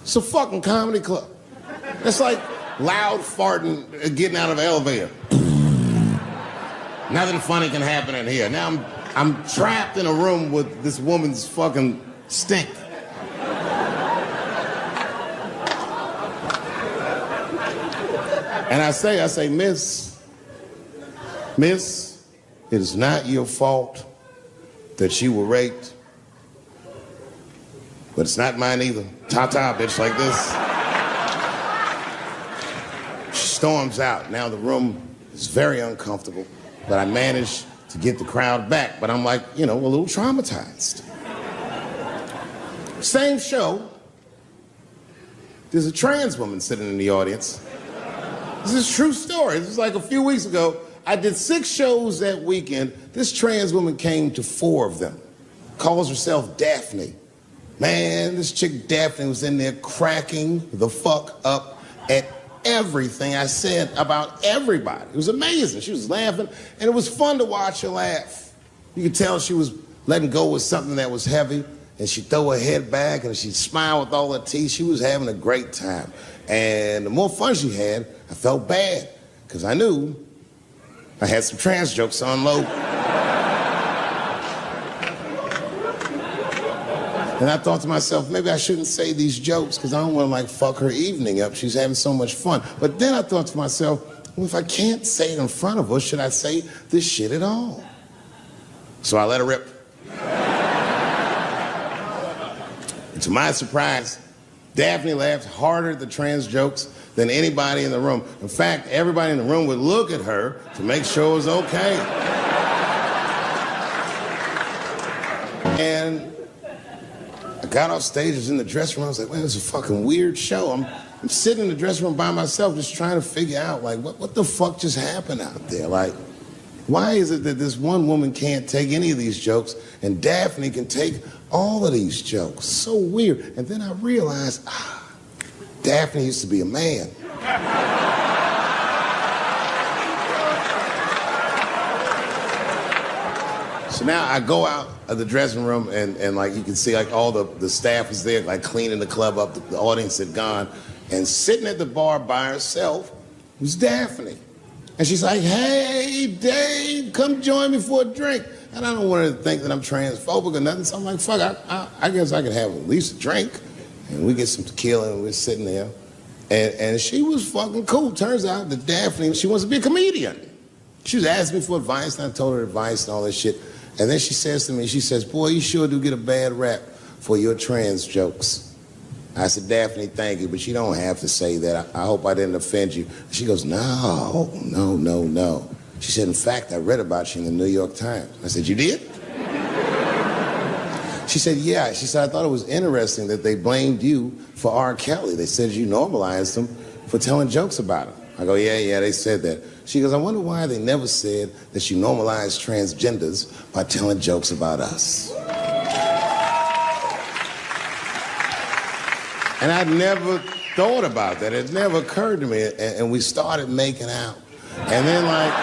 It's a fucking comedy club. It's like loud farting getting out of an elevator. Nothing funny can happen in here. Now I'm trapped in a room with this woman's fucking stink. And I say, Miss, it is not your fault that you were raped, but it's not mine either. Ta-ta, bitch, like this. She storms out. Now the room is very uncomfortable, but I managed to get the crowd back, but I'm like, you know, a little traumatized. Same show, there's a trans woman sitting in the audience. This is a true story. This was like a few weeks ago. I did 6 shows that weekend. This trans woman came to 4 of them. Calls herself Daphne. Man, this chick Daphne was in there cracking the fuck up at everything I said about everybody. It was amazing. She was laughing, and it was fun to watch her laugh. You could tell she was letting go with something that was heavy, and she'd throw her head back, and she'd smile with all her teeth. She was having a great time. And the more fun she had, I felt bad, because I knew I had some trans jokes to unload. And I thought to myself, maybe I shouldn't say these jokes because I don't want to like fuck her evening up. She's having so much fun. But then I thought to myself, well, if I can't say it in front of her, should I say this shit at all? So I let her rip. And to my surprise, Daphne laughed harder at the trans jokes than anybody in the room. In fact, everybody in the room would look at her to make sure it was okay. And I got off stage, I was in the dressing room, I was like, man, this is a fucking weird show. I'm sitting in the dressing room by myself just trying to figure out, like, what the fuck just happened out there? Like, why is it that this one woman can't take any of these jokes and Daphne can take all of these jokes? So weird. And then I realized, Daphne used to be a man. So now I go out of the dressing room and like you can see like all the staff was there like cleaning the club up, the audience had gone, and sitting at the bar by herself was Daphne. And she's like, hey, Dave, come join me for a drink. And I don't want her to think that I'm transphobic or nothing, so I'm like, fuck, I guess I could have at least a drink. And we get some tequila and we're sitting there. And she was fucking cool. Turns out that Daphne, she wants to be a comedian. She was asking me for advice, and I told her advice and all that shit. And then she says to me, she says, boy, you sure do get a bad rap for your trans jokes. I said, Daphne, thank you, but you don't have to say that. I hope I didn't offend you. She goes, no. She said, in fact, I read about you in the New York Times. I said, you did? She said, yeah. She said, I thought it was interesting that they blamed you for R. Kelly. They said you normalized him for telling jokes about him. I go, yeah, they said that. She goes, I wonder why they never said that you normalized transgenders by telling jokes about us. And I'd never thought about that. It never occurred to me. And we started making out. And then like,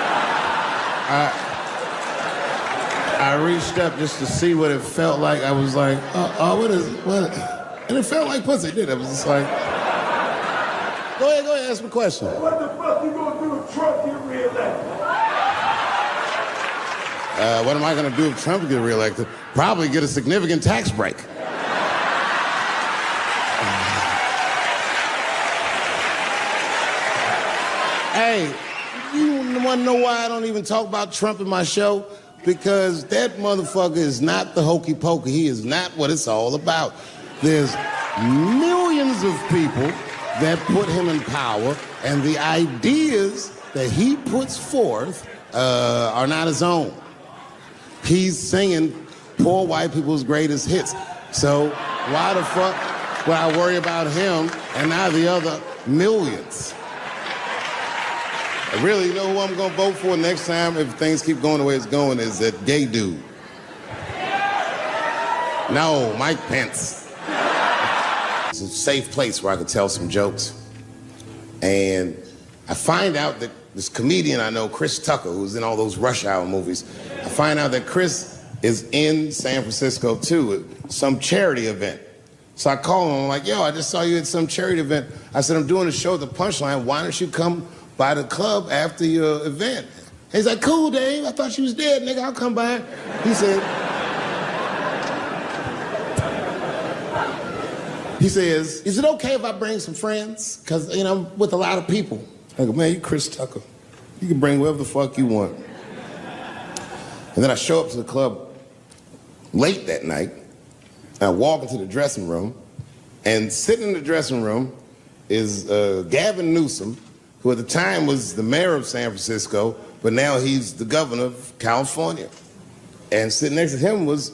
I reached up just to see what it felt like. I was like, what? And it felt like pussy, didn't it? I was just like, go ahead, ask me a question. What the fuck you gonna do if Trump get reelected? What am I gonna do if Trump gets reelected? Probably get a significant tax break. Hey, you wanna know why I don't even talk about Trump in my show? Because that motherfucker is not the hokey pokey. He is not what it's all about. There's millions of people that put him in power, and the ideas that he puts forth are not his own. He's singing poor white people's greatest hits. So why the fuck would I worry about him and not the other millions? Really, you know who I'm gonna vote for next time if things keep going the way it's going is that gay dude. No, Mike Pence. was a safe place where I could tell some jokes. And I find out that this comedian I know, Chris Tucker, who's in all those Rush Hour movies, I find out that Chris is in San Francisco too at some charity event. So I call him, I'm like, yo, I just saw you at some charity event. I said, I'm doing a show at the Punchline. Why don't you come by the club after your event? And he's like, cool, Dave. I thought you was dead, nigga. I'll come by. He says, is it okay if I bring some friends? Because, you know, I'm with a lot of people. I go, man, you Chris Tucker. You can bring whoever the fuck you want. And then I show up to the club late that night. And I walk into the dressing room. And sitting in the dressing room is Gavin Newsom, who at the time was the mayor of San Francisco, but now he's the governor of California. And sitting next to him was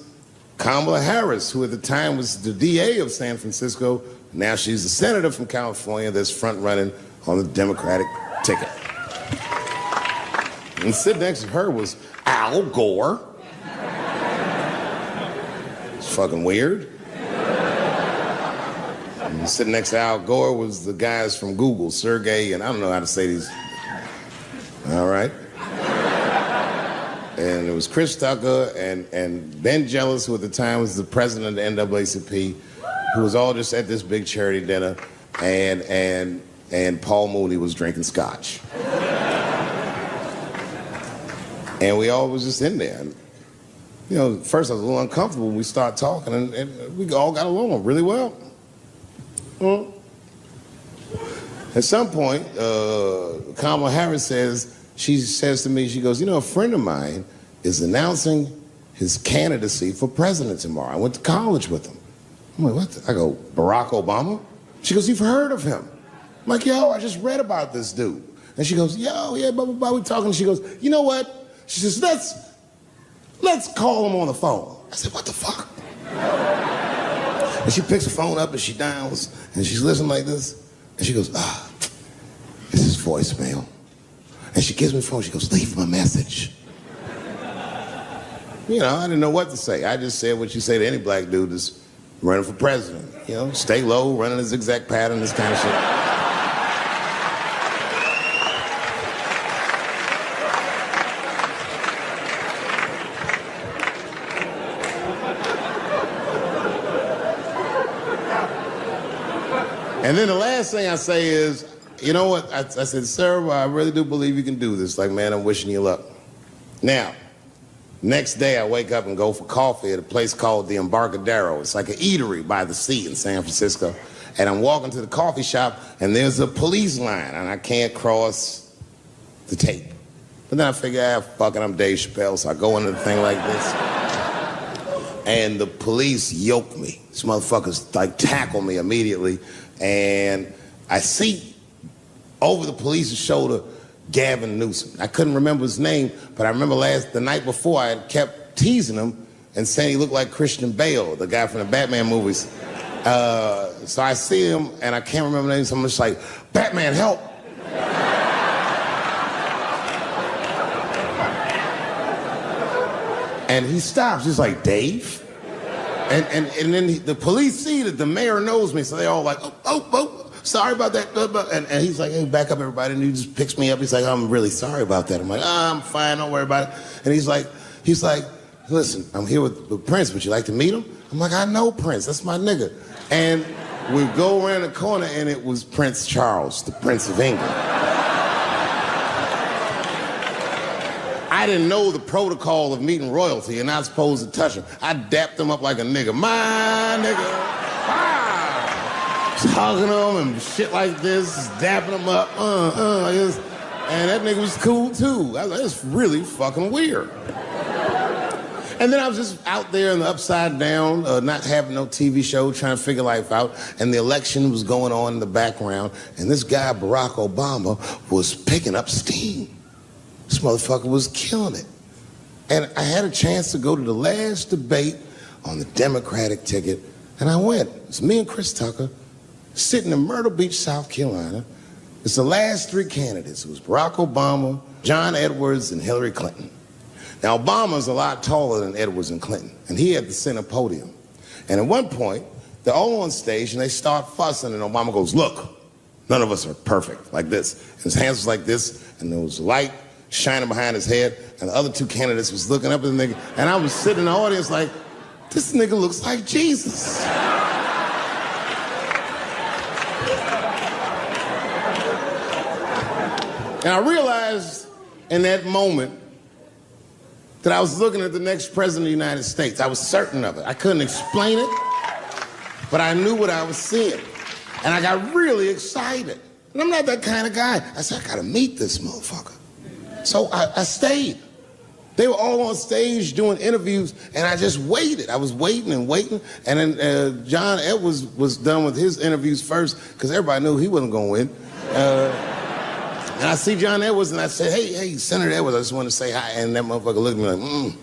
Kamala Harris, who at the time was the DA of San Francisco. Now she's the senator from California that's front running on the Democratic ticket. And sitting next to her was Al Gore. It's fucking weird. And sitting next to Al Gore was the guys from Google, Sergey, and I don't know how to say these. All right. And it was Chris Tucker and Ben Jealous, who at the time was the president of the NAACP, who was all just at this big charity dinner, and Paul Mooney was drinking scotch. And we all was just in there. And, you know, first I was a little uncomfortable when we started talking, and we all got along really well. At some point, Kamala Harris says to me, she goes, you know, a friend of mine is announcing his candidacy for president tomorrow. I went to college with him. I'm like, what? I go, Barack Obama? She goes, you've heard of him? I'm like, yo, I just read about this dude. And she goes, yo, yeah, blah, blah, blah, we talking. She goes, you know what? She says, let's call him on the phone. I said, what the fuck? And she picks the phone up and she dials and she's listening like this. And she goes, this is voicemail. And she gives me the phone, she goes, leave him a message. You know, I didn't know what to say. I just said what you say to any black dude that's running for president. You know, stay low, running a zigzag pattern, this kind of shit. And then the last thing I say is, you know what? I said, sir, I really do believe you can do this. Like, man, I'm wishing you luck. Now, next day I wake up and go for coffee at a place called the Embarcadero. It's like an eatery by the sea in San Francisco. And I'm walking to the coffee shop and there's a police line and I can't cross the tape. But then I figure, fuck it, I'm Dave Chappelle, so I go into the thing like this. And the police yoke me. These motherfuckers like tackle me immediately. And I see over the police's shoulder Gavin Newsom. I couldn't remember his name, but I remember the night before I had kept teasing him and saying he looked like Christian Bale, the guy from the Batman movies. So I see him and I can't remember the name, so I'm just like, Batman, help! And he stops, he's like, Dave? And then the police see that the mayor knows me, so they all like, oh, sorry about that. And he's like, hey, back up, everybody. And he just picks me up. He's like, I'm really sorry about that. I'm like, I'm fine, don't worry about it. And he's like, listen, I'm here with Prince. Would you like to meet him? I'm like, I know Prince. That's my nigga. And we go around the corner, and it was Prince Charles, the Prince of England. I didn't know the protocol of meeting royalty. You're not supposed to touch him. I dapped him up like a nigga. My nigga. Ah! Just hugging him and shit like this, dapping him up. And that nigga was cool too. I was like, it's really fucking weird. And then I was just out there in the upside down, not having no TV show, trying to figure life out. And the election was going on in the background. And this guy, Barack Obama, was picking up steam. This motherfucker was killing it. And I had a chance to go to the last debate on the Democratic ticket, and I went. It's me and Chris Tucker sitting in Myrtle Beach, South Carolina. It's the last three candidates. It was Barack Obama, John Edwards, and Hillary Clinton. Now, Obama's a lot taller than Edwards and Clinton, and he had the center podium. And at one point, they're all on stage and they start fussing, and Obama goes, look, none of us are perfect, like this. And his hands was like this, and there was light shining behind his head, and the other two candidates was looking up at the nigga, and I was sitting in the audience like, this nigga looks like Jesus. And I realized in that moment that I was looking at the next president of the United States. I was certain of it. I couldn't explain it, but I knew what I was seeing. And I got really excited. And I'm not that kind of guy. I said, I gotta meet this motherfucker. So I stayed. They were all on stage doing interviews, and I just waited. I was waiting and waiting, and then John Edwards was done with his interviews first, because everybody knew he wasn't gonna win. And I see John Edwards, and I said, hey, Senator Edwards, I just want to say hi. And that motherfucker looked at me like,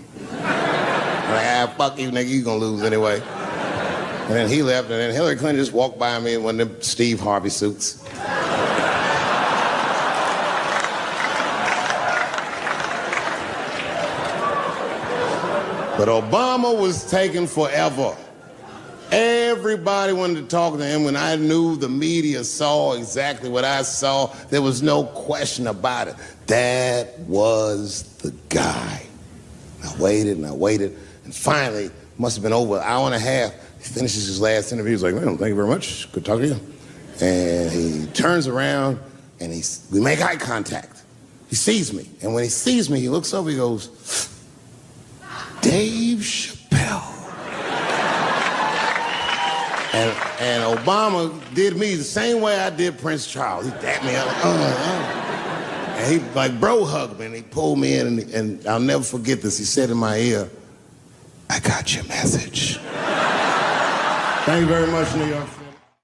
I'm like, fuck you, nigga, you gonna lose anyway. And then he left, and then Hillary Clinton just walked by me in one of them Steve Harvey suits. But Obama was taking forever. Everybody wanted to talk to him. When I knew the media saw exactly what I saw, there was no question about it. That was the guy. I waited and I waited, and finally, must have been over an hour and a half, he finishes his last interview. He's like, man, thank you very much. Good talking to you. And he turns around, and we make eye contact. He sees me, and when he sees me, he looks over, he goes, Dave Chappelle. And Obama did me the same way I did Prince Charles. He dapped me up, and he like bro hugged me, and he pulled me in, and I'll never forget this. He said in my ear, I got your message. Thank you very much, New York.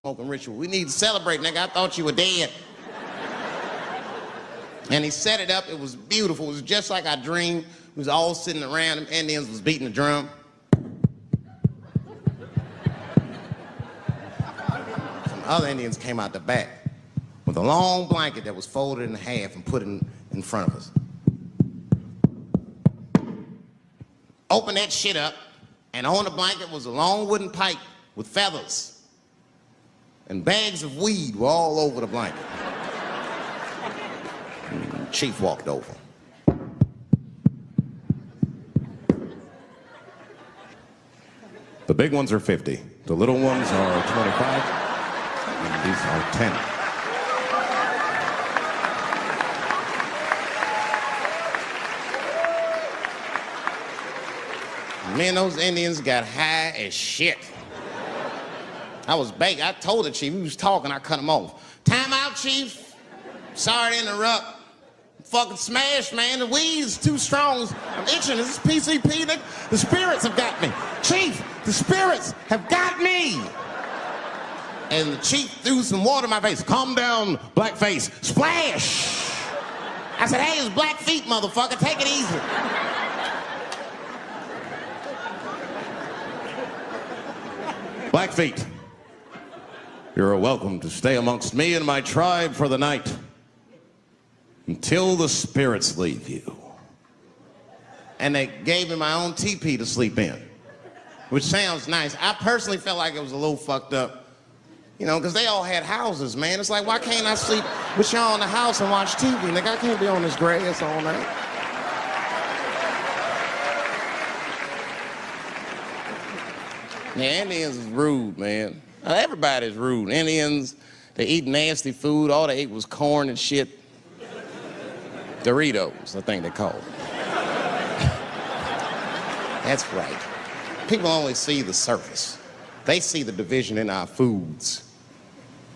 Smoking ritual. We need to celebrate, nigga. I thought you were dead. And he set it up. It was beautiful. It was just like I dreamed. We was all sitting around. Them Indians was beating the drum. Other Indians came out the back with a long blanket that was folded in half and put in front of us. Opened that shit up, and on the blanket was a long wooden pipe with feathers, and bags of weed were all over the blanket. And Chief walked over. The big ones are 50. The little ones are 25. And these are 10. Me and those Indians got high as shit. I was baked. I told the chief, he was talking, I cut him off. Time out, chief. Sorry to interrupt. I'm fucking smashed, man. The weed's too strong. I'm itching. This is PCP. The spirits have got me. Chief, the spirits have got me. And the chief threw some water in my face. Calm down, blackface. Splash! I said, hey, it's black feet, motherfucker. Take it easy. Blackfeet, you're welcome to stay amongst me and my tribe for the night until the spirits leave you. And they gave me my own teepee to sleep in, which sounds nice. I personally felt like it was a little fucked up. You know, because they all had houses, man. It's like, why can't I sleep with y'all in the house and watch TV? Nigga, I can't be on this grass all night. Yeah, Indians is rude, man. Everybody's rude. Indians, they eat nasty food. All they ate was corn and shit. Doritos, I think they call it. That's right. People only see the surface. They see the division in our foods.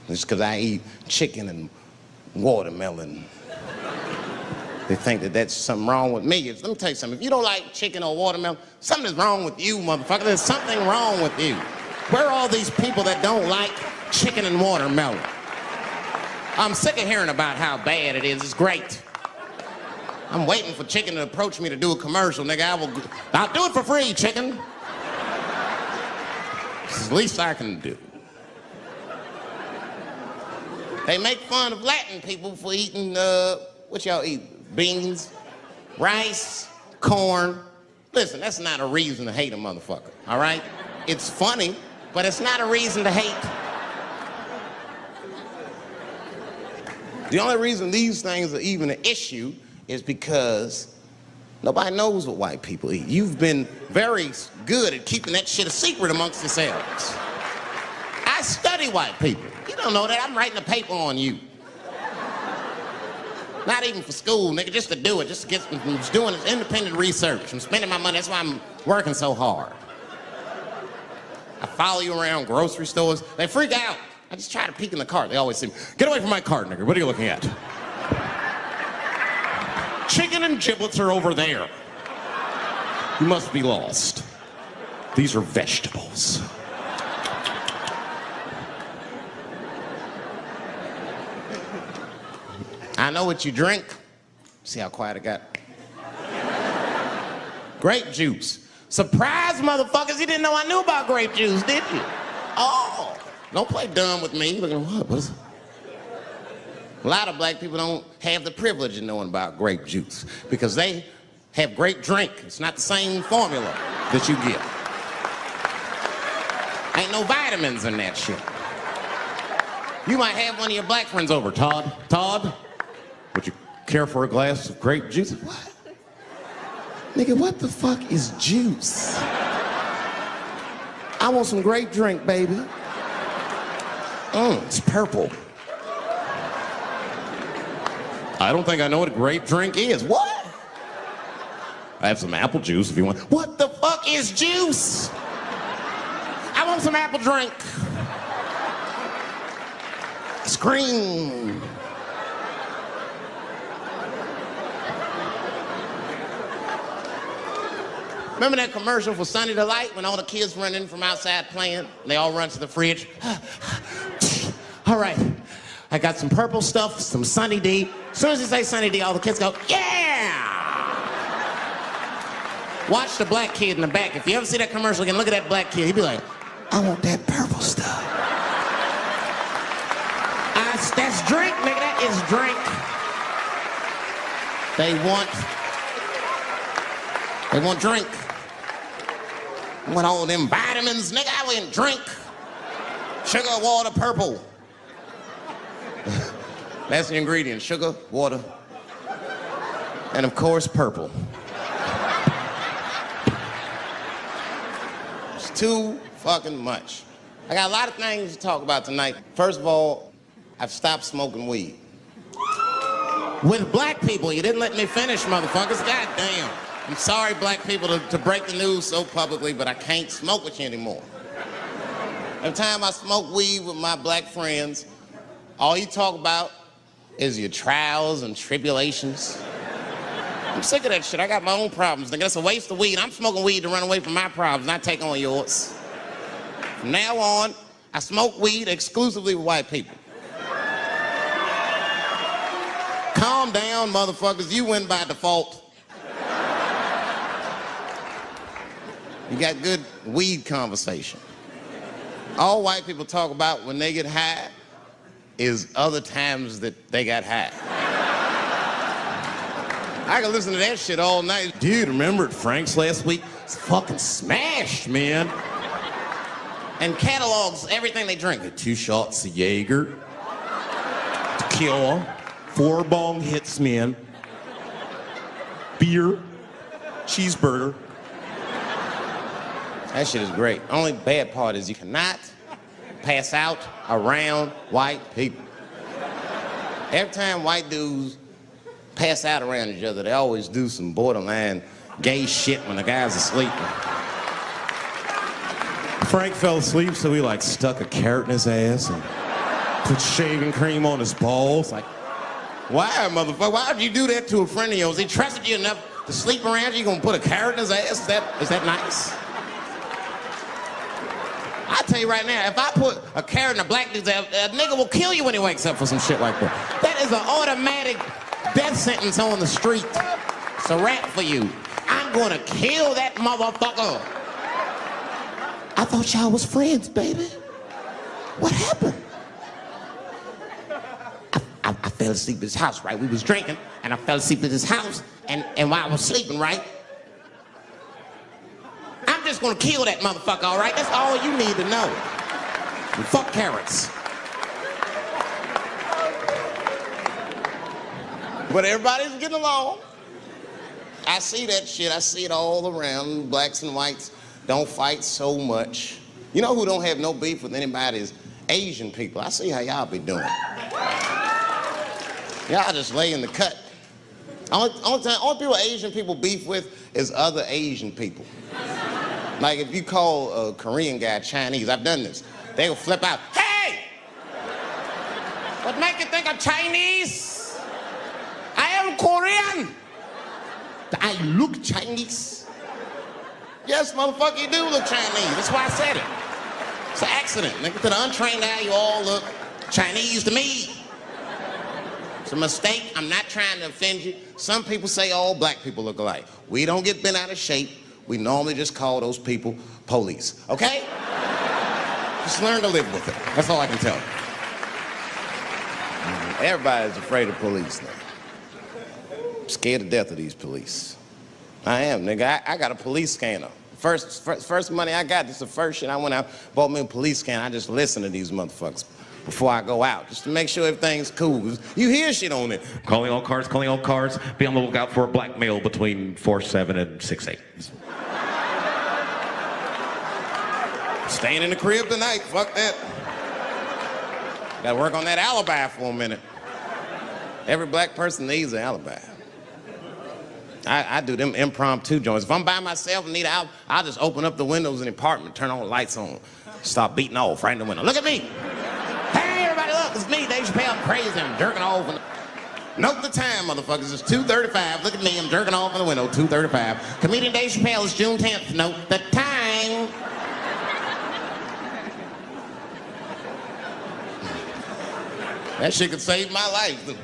Just because I eat chicken and watermelon. They think that that's something wrong with me. Let me tell you something. If you don't like chicken or watermelon, something is wrong with you, motherfucker. There's something wrong with you. Where are all these people that don't like chicken and watermelon? I'm sick of hearing about how bad it is. It's great. I'm waiting for chicken to approach me to do a commercial, nigga. I'll do it for free, chicken. It's the least I can do. They make fun of Latin people for eating, what y'all eat? Beans, rice, corn. Listen, that's not a reason to hate a motherfucker, all right? It's funny, but it's not a reason to hate. The only reason these things are even an issue is because nobody knows what white people eat. You've been very good at keeping that shit a secret amongst yourselves. I study white people. You don't know that. I'm writing a paper on you. Not even for school, nigga, just to do it, just to get, I'm just doing independent research. I'm spending my money, that's why I'm working so hard. I follow you around grocery stores. They freak out. I just try to peek in the cart. They always say, get away from my cart, nigga. What are you looking at? Chicken and giblets are over there. You must be lost. These are vegetables. I know what you drink. See how quiet I got? Grape juice. Surprise, motherfuckers, you didn't know I knew about grape juice, did you? Oh, don't play dumb with me. Look at what is it? A lot of black people don't have the privilege of knowing about grape juice because they have grape drink. It's not the same formula that you get. Ain't no vitamins in that shit. You might have one of your black friends over. Todd, would you care for a glass of grape juice? What? Nigga, what the fuck is juice? I want some grape drink, baby. It's purple. I don't think I know what a grape drink is. What? I have some apple juice if you want. What the fuck is juice? I want some apple drink. Scream. Remember that commercial for Sunny Delight when all the kids run in from outside playing? And they all run to the fridge. All right, I got some purple stuff, some Sunny D. As soon as you say Sunny D, all the kids go, yeah! Watch the black kid in the back. If you ever see that commercial again, look at that black kid. He'd be like, I want that purple stuff. That's drink, nigga, that is drink. They want drink. I want all them vitamins, nigga, I want drink. Sugar, water, purple. That's the ingredient, sugar, water, and of course, purple. It's too fucking much. I got a lot of things to talk about tonight. First of all, I've stopped smoking weed. With black people, you didn't let me finish, motherfuckers. God damn. I'm sorry, black people, to break the news so publicly, but I can't smoke with you anymore. Every time I smoke weed with my black friends, all you talk about is your trials and tribulations. I'm sick of that shit. I got my own problems, nigga. That's a waste of weed. I'm smoking weed to run away from my problems, not take on yours. From now on, I smoke weed exclusively with white people. Calm down, motherfuckers. You win by default. You got good weed conversation. All white people talk about when they get high is other times that they got high. I can listen to that shit all night. Dude, remember at Frank's last week? It's fucking smashed, man. And catalogs everything they drink. 2 shots of Jaeger, tequila, 4 bong hits, man, beer, cheeseburger. That shit is great. Only bad part is you cannot pass out around white people. Every time white dudes pass out around each other, they always do some borderline gay shit when the guy's asleep. Frank fell asleep, so he like stuck a carrot in his ass and put shaving cream on his balls. Like, why, motherfucker? Why would you do that to a friend of yours? He trusted you enough to sleep around you, you gonna put a carrot in his ass? Is that nice? I tell you right now, if I put a carrot in a black dude's ass, a nigga will kill you when he wakes up for some shit like that. That is an automatic death sentence on the street. It's a rap for you. I'm gonna kill that motherfucker. I thought y'all was friends, baby. What happened? I fell asleep at his house, right? We was drinking, and I fell asleep at his house, and while I was sleeping, right? I'm just gonna kill that motherfucker, all right? That's all you need to know. And fuck carrots. But everybody's getting along. I see that shit. I see it all around. Blacks and whites don't fight so much. You know who don't have no beef with anybody is Asian people. I see how y'all be doing. Y'all just lay in the cut. Only people Asian people beef with is other Asian people. Like if you call a Korean guy Chinese, I've done this. They will flip out. Hey! What make you think I'm Chinese? I am Korean. I look Chinese. Yes, motherfucker, you do look Chinese. That's why I said it. It's an accident. Nigga, to the untrained eye, you all look Chinese to me. It's a mistake. I'm not trying to offend you. Some people say all black people look alike. We don't get bent out of shape. We normally just call those people police, okay? Just learn to live with it. That's all I can tell you. Everybody's afraid of police now. I'm scared to death of these police. I am, nigga. I got a police scanner. First money I got, this is the first shit I went out, bought me a police scanner. I just listen to these motherfuckers before I go out, just to make sure everything's cool. You hear shit on it. Calling all cars, calling all cars. Be on the lookout for a black male between 4'7" and 6'8". Staying in the crib tonight, fuck that. Gotta work on that alibi for a minute. Every black person needs an alibi. I do them impromptu joints. If I'm by myself and need out, I'll just open up the windows in the apartment, turn all the lights on, start beating off right in the window. Look at me. Hey, everybody, look, it's me, Dave Chappelle. I'm crazy, I'm jerking off. Note the time, motherfuckers. It's 2:35. Look at me, I'm jerking off in the window, 2:35. Comedian Dave Chappelle is June 10th. Note the time. That shit could save my life.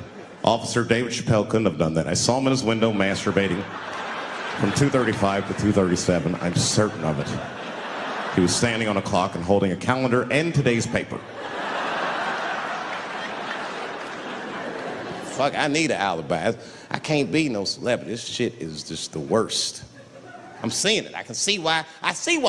Officer David Chappelle couldn't have done that. I saw him in his window masturbating from 2:35 to 2:37. I'm certain of it. He was standing on a clock and holding a calendar and today's paper. Fuck, I need an alibi. I can't be no celebrity. This shit is just the worst. I'm seeing it. I see why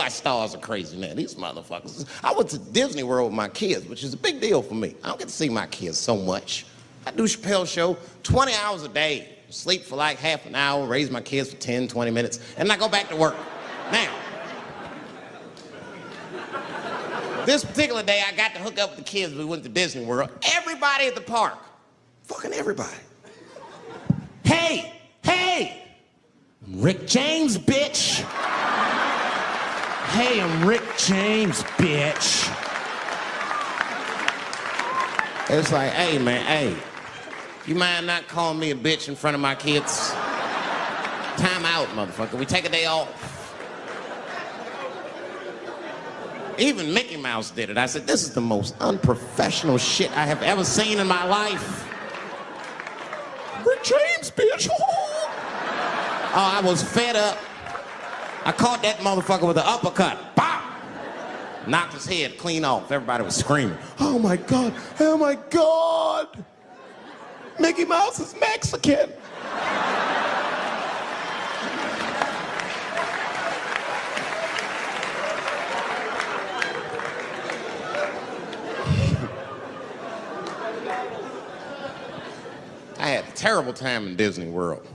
stars are crazy now. These motherfuckers. I went to Disney World with my kids, which is a big deal for me. I don't get to see my kids so much. I do Chappelle show 20 hours a day, sleep for like half an hour, raise my kids for 10, 20 minutes, and I go back to work. Now, this particular day, I got to hook up with the kids. We went to Disney World. Everybody at the park, fucking everybody. Hey, I'm Rick James, bitch. Hey, I'm Rick James, bitch. It's like, hey, man, hey. You mind not calling me a bitch in front of my kids? Time out, motherfucker. We take a day off. Even Mickey Mouse did it. I said, this is the most unprofessional shit I have ever seen in my life. Rick James, bitch. Oh, I was fed up. I caught that motherfucker with an uppercut. Bop! Knocked his head clean off. Everybody was screaming. Oh my God, oh my God. Mickey Mouse is Mexican. I had a terrible time in Disney World.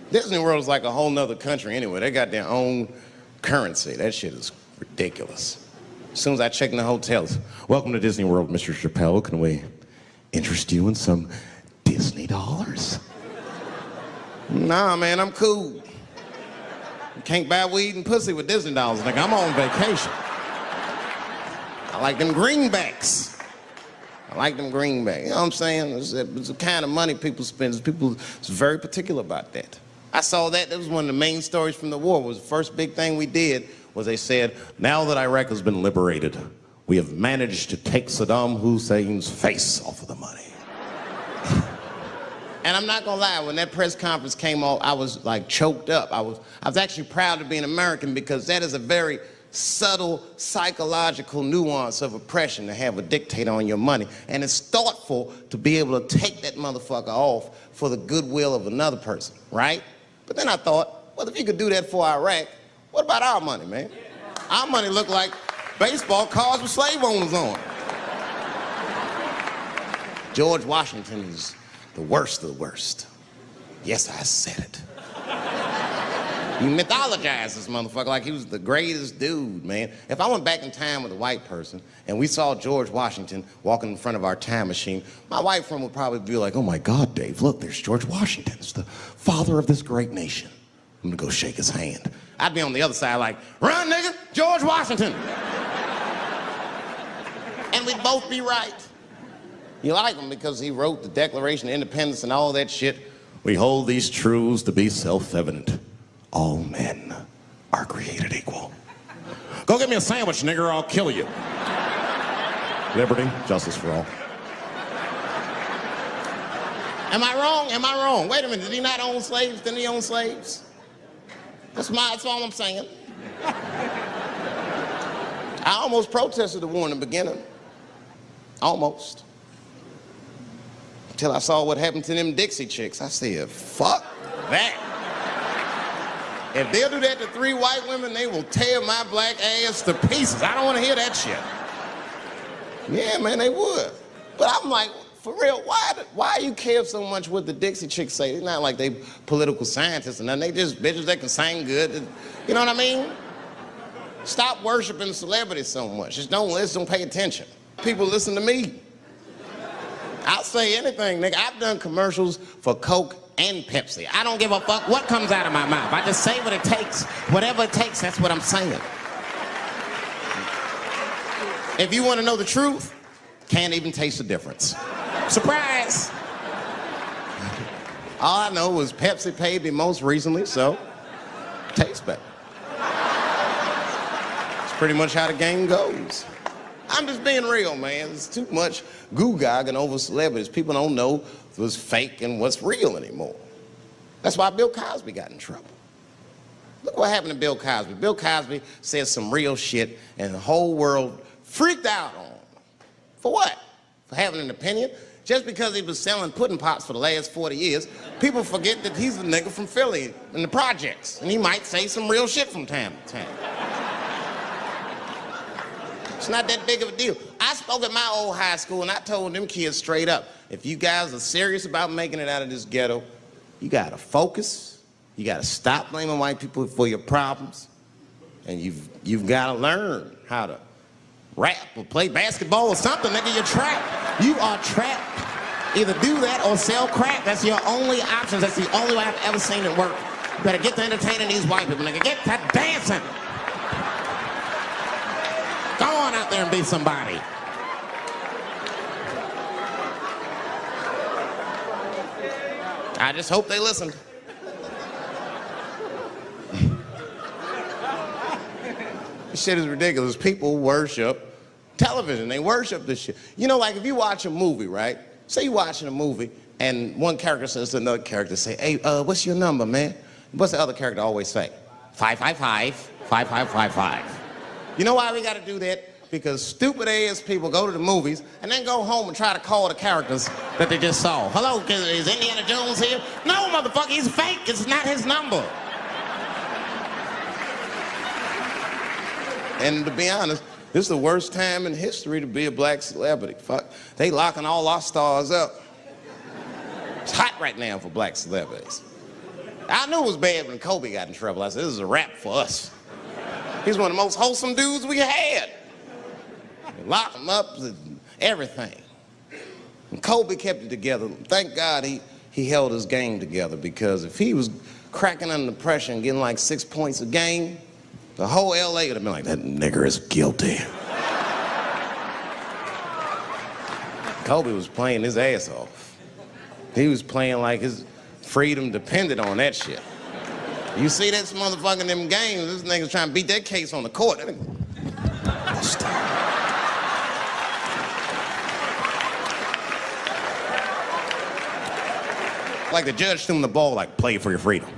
Disney World is like a whole nother country anyway. They got their own currency. That shit is ridiculous. As soon as I check in the hotels, welcome to Disney World, Mr. Chappelle. Can we interest you in some Disney dollars? Nah, man, I'm cool. You can't buy weed and pussy with Disney dollars. Like, I'm on vacation. I like them greenbacks. You know what I'm saying? It's the kind of money people spend. People is very particular about that. I saw that. That was one of the main stories from the war. Was the first big thing we did was they said, now that Iraq has been liberated, we have managed to take Saddam Hussein's face off of the money. And I'm not gonna lie, when that press conference came off, I was like choked up. I was actually proud to be an American because that is a very subtle psychological nuance of oppression to have a dictator on your money. And it's thoughtful to be able to take that motherfucker off for the goodwill of another person, right? But then I thought, well, if you could do that for Iraq, What about our money, man? Our money look like baseball cards with slave owners on. George Washington is the worst of the worst. Yes, I said it. You mythologize this motherfucker like he was the greatest dude, man. If I went back in time with a white person and we saw George Washington walking in front of our time machine, my white friend would probably be like, oh my God, Dave, look, there's George Washington. It's the father of this great nation. I'm gonna go shake his hand. I'd be on the other side like, run, nigga, George Washington. And we'd both be right. You like him because he wrote the Declaration of Independence and all that shit. We hold these truths to be self-evident. All men are created equal. Go get me a sandwich, nigger, or I'll kill you. Liberty, justice for all. Am I wrong? Am I wrong? Wait a minute, did he not own slaves? Didn't he own slaves? That's all I'm saying. I almost protested the war in the beginning. Almost. Until I saw what happened to them Dixie chicks. I said, fuck that. If they'll do that to 3 white women, they will tear my black ass to pieces. I don't want to hear that shit. Yeah, man, they would. But I'm like, for real, why you care so much what the Dixie chicks say? It's not like they political scientists or nothing. They just bitches that can sing good. You know what I mean? Stop worshiping celebrities so much. Just don't listen, don't pay attention. People listen to me. I'll say anything, nigga. I've done commercials for Coke and Pepsi. I don't give a fuck what comes out of my mouth. I just say what it takes. Whatever it takes, that's what I'm saying. If you want to know the truth, can't even taste the difference. Surprise! All I know was Pepsi paid me most recently, so tastes better. It's pretty much how the game goes. I'm just being real, man. There's too much goo-gagging over celebrities. People don't know what's fake and what's real anymore. That's why Bill Cosby got in trouble. Look what happened to Bill Cosby. Bill Cosby said some real shit and the whole world freaked out on him. For what? For having an opinion? Just because he was selling pudding pops for the last 40 years, people forget that he's a nigga from Philly in the projects, and he might say some real shit from time to time. It's not that big of a deal. I spoke at my old high school and I told them kids straight up, if you guys are serious about making it out of this ghetto, you gotta focus, you gotta stop blaming white people for your problems, and you've gotta learn how to rap or play basketball or something, nigga, you're trapped. You are trapped. Either do that or sell crack. That's your only options. That's the only way I've ever seen it work. You better get to entertaining these white people, nigga. Get to dancing. Go on out there and be somebody. I just hope they listened. This shit is ridiculous. People worship television. They worship this shit. You know, like if you watch a movie, right? Say you're watching a movie and one character says to another character, say, hey, what's your number, man? What's the other character always say? 555, 5555. You know why we gotta do that? Because stupid ass people go to the movies and then go home and try to call the characters that they just saw. Hello, is Indiana Jones here? No, motherfucker, he's fake. It's not his number. And to be honest, this is the worst time in history to be a black celebrity. Fuck, they locking all our stars up. It's hot right now for black celebrities. I knew it was bad when Kobe got in trouble. I said, this is a wrap for us. He's one of the most wholesome dudes we had. They locked him up and everything. And Kobe kept it together. Thank God he held his game together, because if he was cracking under pressure and getting like 6 points a game, the whole LA would have been like, that nigger is guilty. Kobe was playing his ass off. He was playing like his freedom depended on that shit. You see this motherfucker in them games, this nigga's trying to beat that case on the court. Like the judge threw him the ball, like, play for your freedom.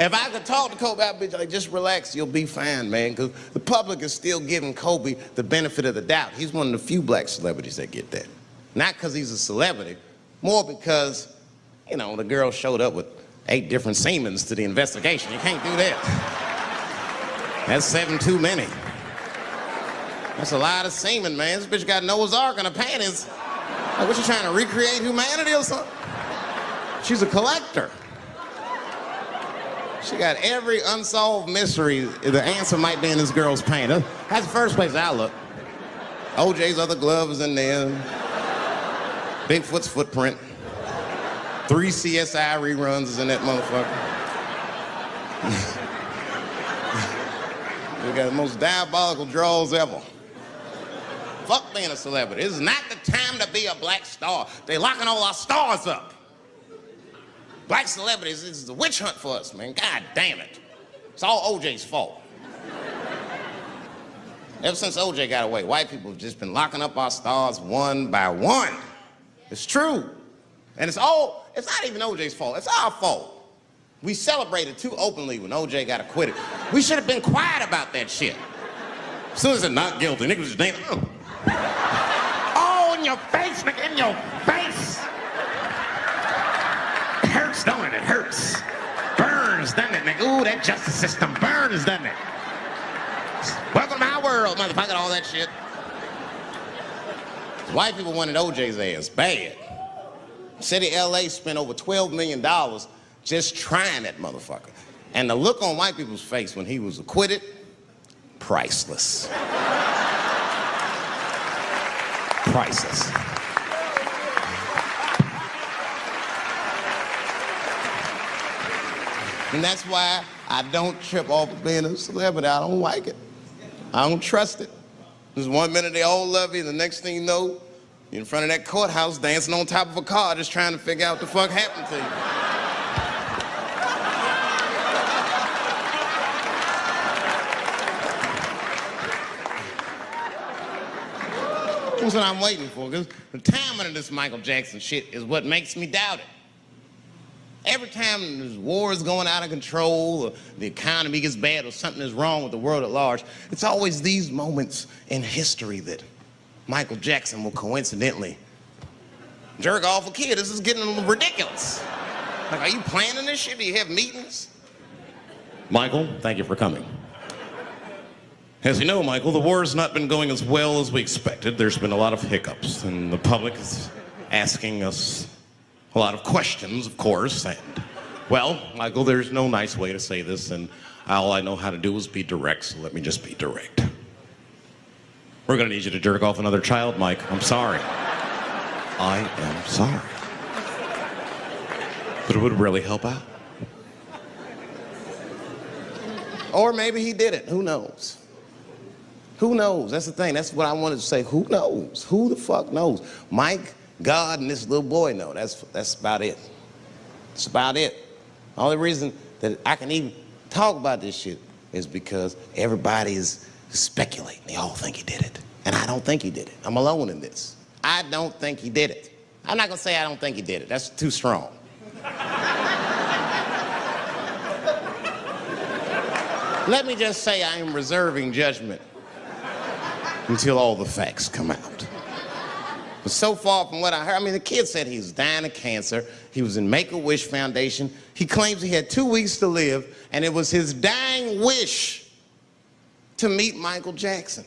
If I could talk to Kobe, I'd be like, just relax, you'll be fine, man, because the public is still giving Kobe the benefit of the doubt. He's one of the few black celebrities that get that. Not because he's a celebrity, more because, you know, the girl showed up with 8 different semens to the investigation. You can't do that. That's 7 too many. That's a lot of semen, man. This bitch got Noah's Ark in her panties. Like, what, you trying to recreate humanity or something? She's a collector. She got every unsolved mystery. The answer might be in this girl's panties. That's the first place I look. OJ's other glove is in there. Bigfoot's footprint. 3 CSI reruns is in that motherfucker. We got the most diabolical draws ever. Fuck being a celebrity. This is not the time to be a black star. They locking all our stars up. Black celebrities, this is a witch hunt for us, man. God damn it. It's all OJ's fault. Ever since OJ got away, white people have just been locking up our stars one by one. It's true. And it's not even OJ's fault. It's our fault. We celebrated too openly when OJ got acquitted. We should have been quiet about that shit. As soon as it's not guilty, niggas just name it. Oh, in your face, nigga, in your face. It hurts, don't it? It hurts. Burns, doesn't it, nigga? Ooh, that justice system burns, doesn't it? Welcome to my world, motherfucker, all that shit. White people wanted OJ's ass bad. City of LA spent over $12 million just trying that motherfucker. And the look on white people's face when he was acquitted, priceless. Priceless. And that's why I don't trip off of being a celebrity. I don't like it. I don't trust it. There's 1 minute they all love you, and the next thing you know, you're in front of that courthouse dancing on top of a car just trying to figure out what the fuck happened to you. That's what I'm waiting for, because the timing of this Michael Jackson shit is what makes me doubt it. Every time there's wars going out of control, or the economy gets bad, or something is wrong with the world at large, it's always these moments in history that Michael Jackson will coincidentally jerk off a kid. This is getting a little ridiculous. Like, are you planning this shit? Do you have meetings? Michael, thank you for coming. As you know, Michael, the war has not been going as well as we expected. There's been a lot of hiccups, and the public is asking us a lot of questions, of course, and, well, Michael, there's no nice way to say this, and all I know how to do is be direct, so let me just be direct. We're gonna need you to jerk off another child, Mike. I'm sorry. I am sorry. But it would really help out. Or maybe he did it. Who knows? Who knows? That's the thing. That's what I wanted to say. Who knows? Who the fuck knows? Mike, God, and this little boy know. That's about it. That's about it. The only reason that I can even talk about this shit is because everybody is speculating. They all think he did it. And I don't think he did it. I'm alone in this. I don't think he did it. I'm not gonna say I don't think he did it. That's too strong. Let me just say I am reserving judgment until all the facts come out. But so far from what I heard, I mean, the kid said he was dying of cancer. He was in Make-A-Wish Foundation. He claims he had 2 weeks to live, and it was his dying wish to meet Michael Jackson.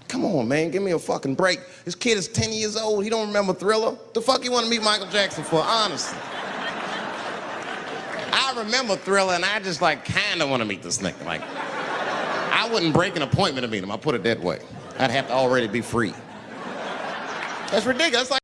Come on, man, give me a fucking break. This kid is 10 years old. He don't remember Thriller. The fuck you want to meet Michael Jackson for, honestly? I remember Thriller, and I just, like, kind of want to meet this nigga. Like, I wouldn't break an appointment to meet him. I'll put it that way. I'd have to already be free. That's ridiculous. Like